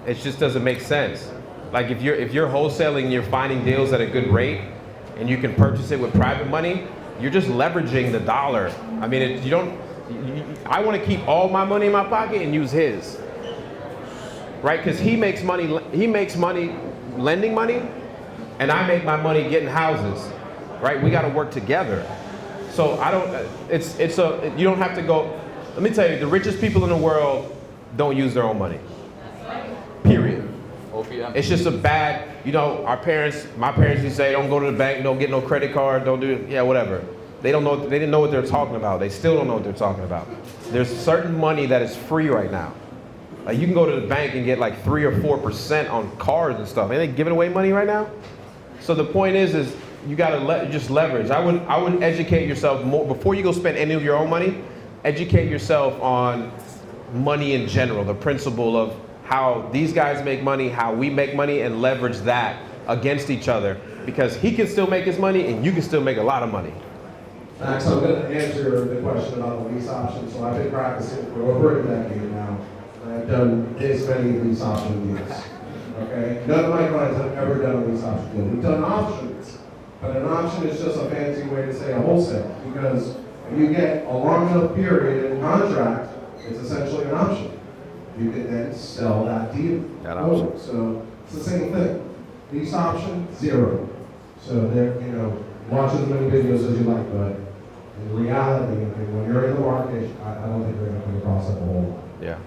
It just doesn't make sense. Like if you're wholesaling, you're finding deals at a good rate, and you can purchase it with private money. You're just leveraging the dollar. I mean, I want to keep all my money in my pocket and use his, right? Because he makes money lending money, and I make my money getting houses. Right, we got to work together. So you don't have to go. Let me tell you, the richest people in the world don't use their own money. Period. OPM. It's just a bad, my parents used to say, don't go to the bank, don't get no credit card, don't do, whatever. They didn't know what they're talking about. They still don't know what they're talking about. There's certain money that is free right now. Like you can go to the bank and get like 3 or 4% on cards and stuff. Ain't they giving away money right now? So the point is you gotta just leverage. I would educate yourself more before you go spend any of your own money. Educate yourself on money in general, the principle of how these guys make money, how we make money, and leverage that against each other. Because he can still make his money, and you can still make a lot of money. Max, I'm going to answer the question about the lease option. So I've been practicing for over a decade now. I've done this many lease option deals. Okay, none of my clients have ever done a lease option deal. We've done options. But an option is just a fancy way to say a wholesale, because when you get a long enough period in contract, it's essentially an option. You can then sell that deal. That option. So it's the same thing. Lease option, 0. So there, watch as many videos as you like, but in reality, when you're in the market, I don't think you're going to come across that a whole lot. Yeah.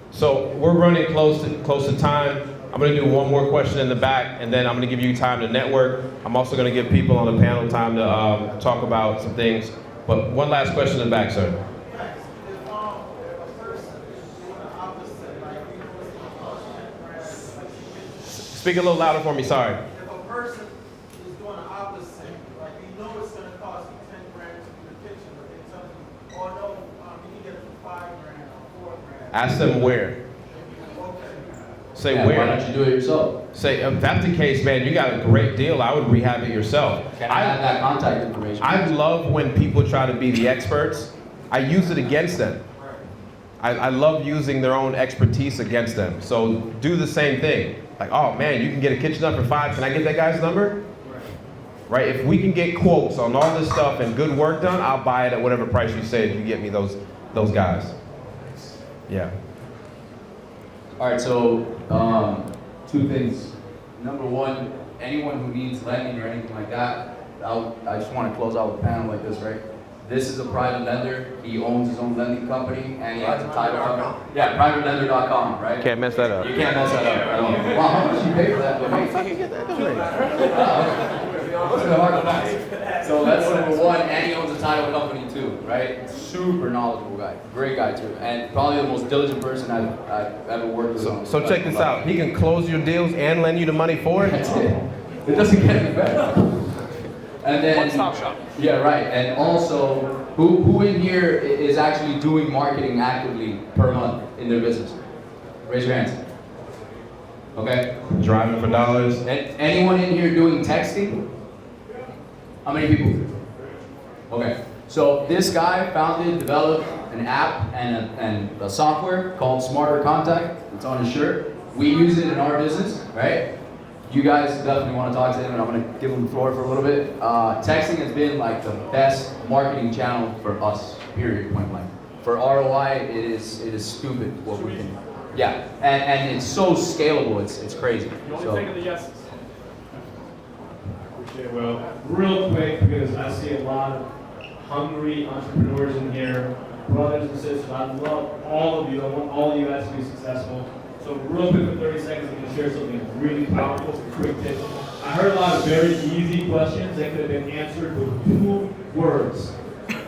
So we're running close to time. I'm going to do one more question in the back, and then I'm going to give you time to network. I'm also going to give people on the panel time to talk about some things. But one last question in the back, sir. Speak a little louder for me, sorry. If a person is doing the opposite, like you know it's going to cost you 10 grand to do the kitchen, but they tell you, oh no, you can get it for 5 grand or 4 grand. Ask them where. Say Yeah, where. why don't you do it yourself? Say, if that's the case, man, you got a great deal. I would rehab it yourself. Can I have that contact information? I love when people try to be the experts. I use it against them. I love using their own expertise against them. So do the same thing. Like, oh man, you can get a kitchen done for 5. Can I get that guy's number? Right? If we can get quotes on all this stuff and good work done, I'll buy it at whatever price you say if you get me those guys. Yeah. All right, so 2 things. Number 1, anyone who needs lending or anything like that, I just want to close out with a panel like this, right? This is a private lender. He owns his own lending company, and he has a title company. Yeah, privatelender.com, right? Can't mess that up. You can't mess that up. Wow, how much you pay for that? How the fuck you get that? wasn't hard to find. So that's number one, and he owns a title company too, right? Super knowledgeable guy, great guy too, and probably the most diligent person I've ever worked with. So check this out. He can close your deals and lend you the money for it. That's it. It doesn't get any better. And then One-stop shop. Yeah, right. And also, who in here is actually doing marketing actively per month in their business? Raise your hands. Okay. Driving for dollars. Anyone in here doing texting? How many people? Okay. So this guy founded, developed an app and a software called Smarter Contact. It's on his shirt. We use it in our business, right? You guys definitely want to talk to him, and I'm going to give him the floor for a little bit. Texting has been like the best marketing channel for us, period, point blank. For ROI, it is stupid what we can. Yeah, and it's so scalable, it's crazy. You only So, think of the yeses. Appreciate it, Will. Real quick, because I see a lot of hungry entrepreneurs in here, brothers and sisters. I love all of you. I want all of you guys to be successful. So real quick for 30 seconds, I'm going to share something really powerful, quick tip. I heard a lot of very easy questions that could have been answered with 2 words.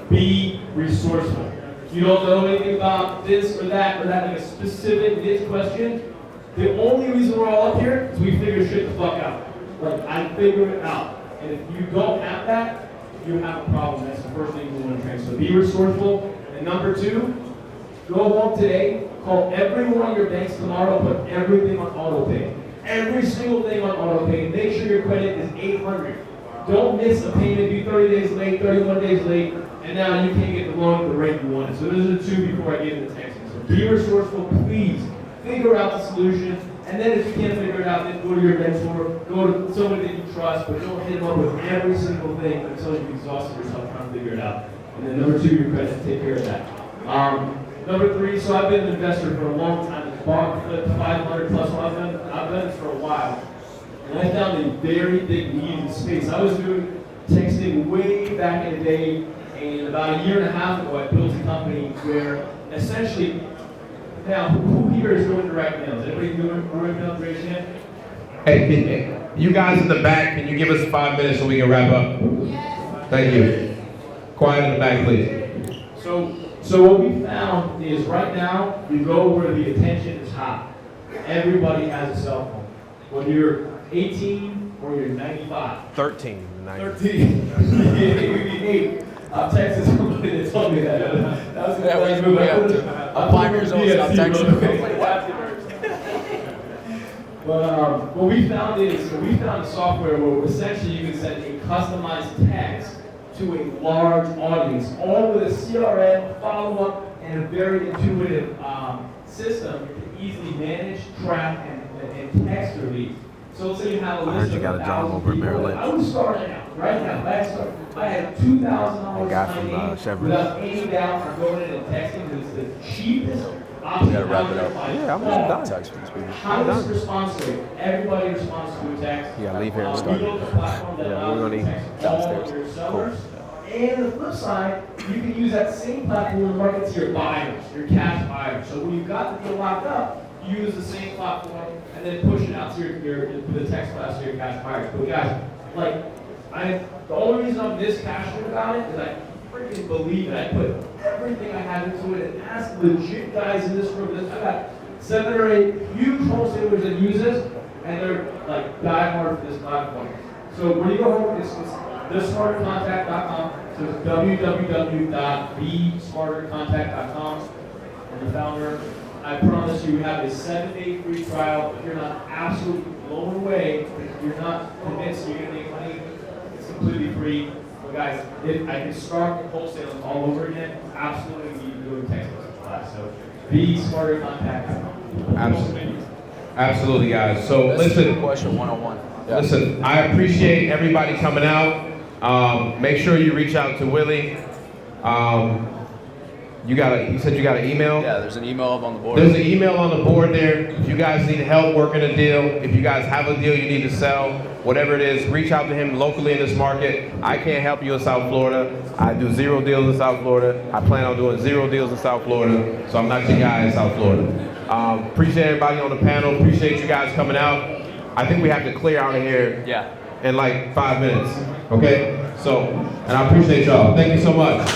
Be resourceful. If you don't know anything about this or that, like a specific niche question, the only reason we're all up here is we figure shit the fuck out. Like, I figure it out. And if you don't have that, you have a problem. That's the first thing you want to train. So be resourceful. And number 2, go home today, call every one of your banks tomorrow, put everything on auto pay. Every single thing on auto pay. Make sure your credit is 800. Don't miss a payment, be 30 days late, 31 days late, and now you can't get the loan at the rate you wanted. So those are the 2 before I get into texting. So be resourceful, please. Figure out the solution, and then if you can't figure it out, then go to your mentor, go to somebody that you trust, but don't hit them up with every single thing until you've exhausted yourself trying to figure it out. And then number 2, your credit, take care of that. Number 3, so I've been an investor for a long time. Bought 500 plus. I've done this for a while. And I found a very big need in space. I was doing texting way back in the day, and about a year and a half ago, I built a company where essentially, now who here is doing direct mails? Anybody doing direct mails? Raise your hand. Hey, you guys in the back, can you give us 5 minutes so we can wrap up? Yes. Thank you. Quiet in the back, please. So what we found is right now, you go where the attention is hot. Everybody has a cell phone. Whether you're 18 or you're 95. 13. 13. I've texted somebody that told me that. That was I'm 5 years old, so I'm texting. But what we found is, we found software where essentially you can send a customized text to a large audience, all with a CRM, follow-up, and a very intuitive system to easily manage, track, and text your leads. So let's say you have a list of 1,000 people. I was starting out, right now, I had $2,000 without any doubt for going in and texting, because it's the cheapest option. We gotta wrap it up. Yeah, I'm not done. Highest response rate. Everybody responds to a text. Yeah, leave here and We start. built a platform that allows you to text all of your sellers. And on the flip side, you can use that same platform to market to your buyers, your cash buyers. So when you've got the deal locked up, you use the same platform and then push it out to the text blast to your cash buyers. But guys, the only reason I'm this passionate about it is I freaking believe it. I put everything I have into it and ask legit guys in this room. I've got 7 or 8 huge wholesalers that use this, and they're like die hard for this platform. So when you go home, it's thesmartercontact.com. So it's www.besmartercontact.com. And the founder, I promise you, we have a 7-day free trial. If you're not absolutely blown away, if you're not convinced you're going to make money, it's completely free. But guys, if I can start wholesaling all over again, absolutely need to go to text message class. So besmartercontact.com. Absolutely, guys. So listen. Question 101. Yeah. Listen, I appreciate everybody coming out. Make sure you reach out to Willie. You said you got an email? Yeah, there's an email up on the board. There's an email on the board there. If you guys need help working a deal, if you guys have a deal you need to sell, whatever it is, reach out to him locally in this market. I can't help you in South Florida. I do 0 deals in South Florida. I plan on doing 0 deals in South Florida, so I'm not your guy in South Florida. Appreciate everybody on the panel. Appreciate you guys coming out. I think we have to clear out of here. Yeah. in like 5 minutes, okay? So, and I appreciate y'all. Thank you so much.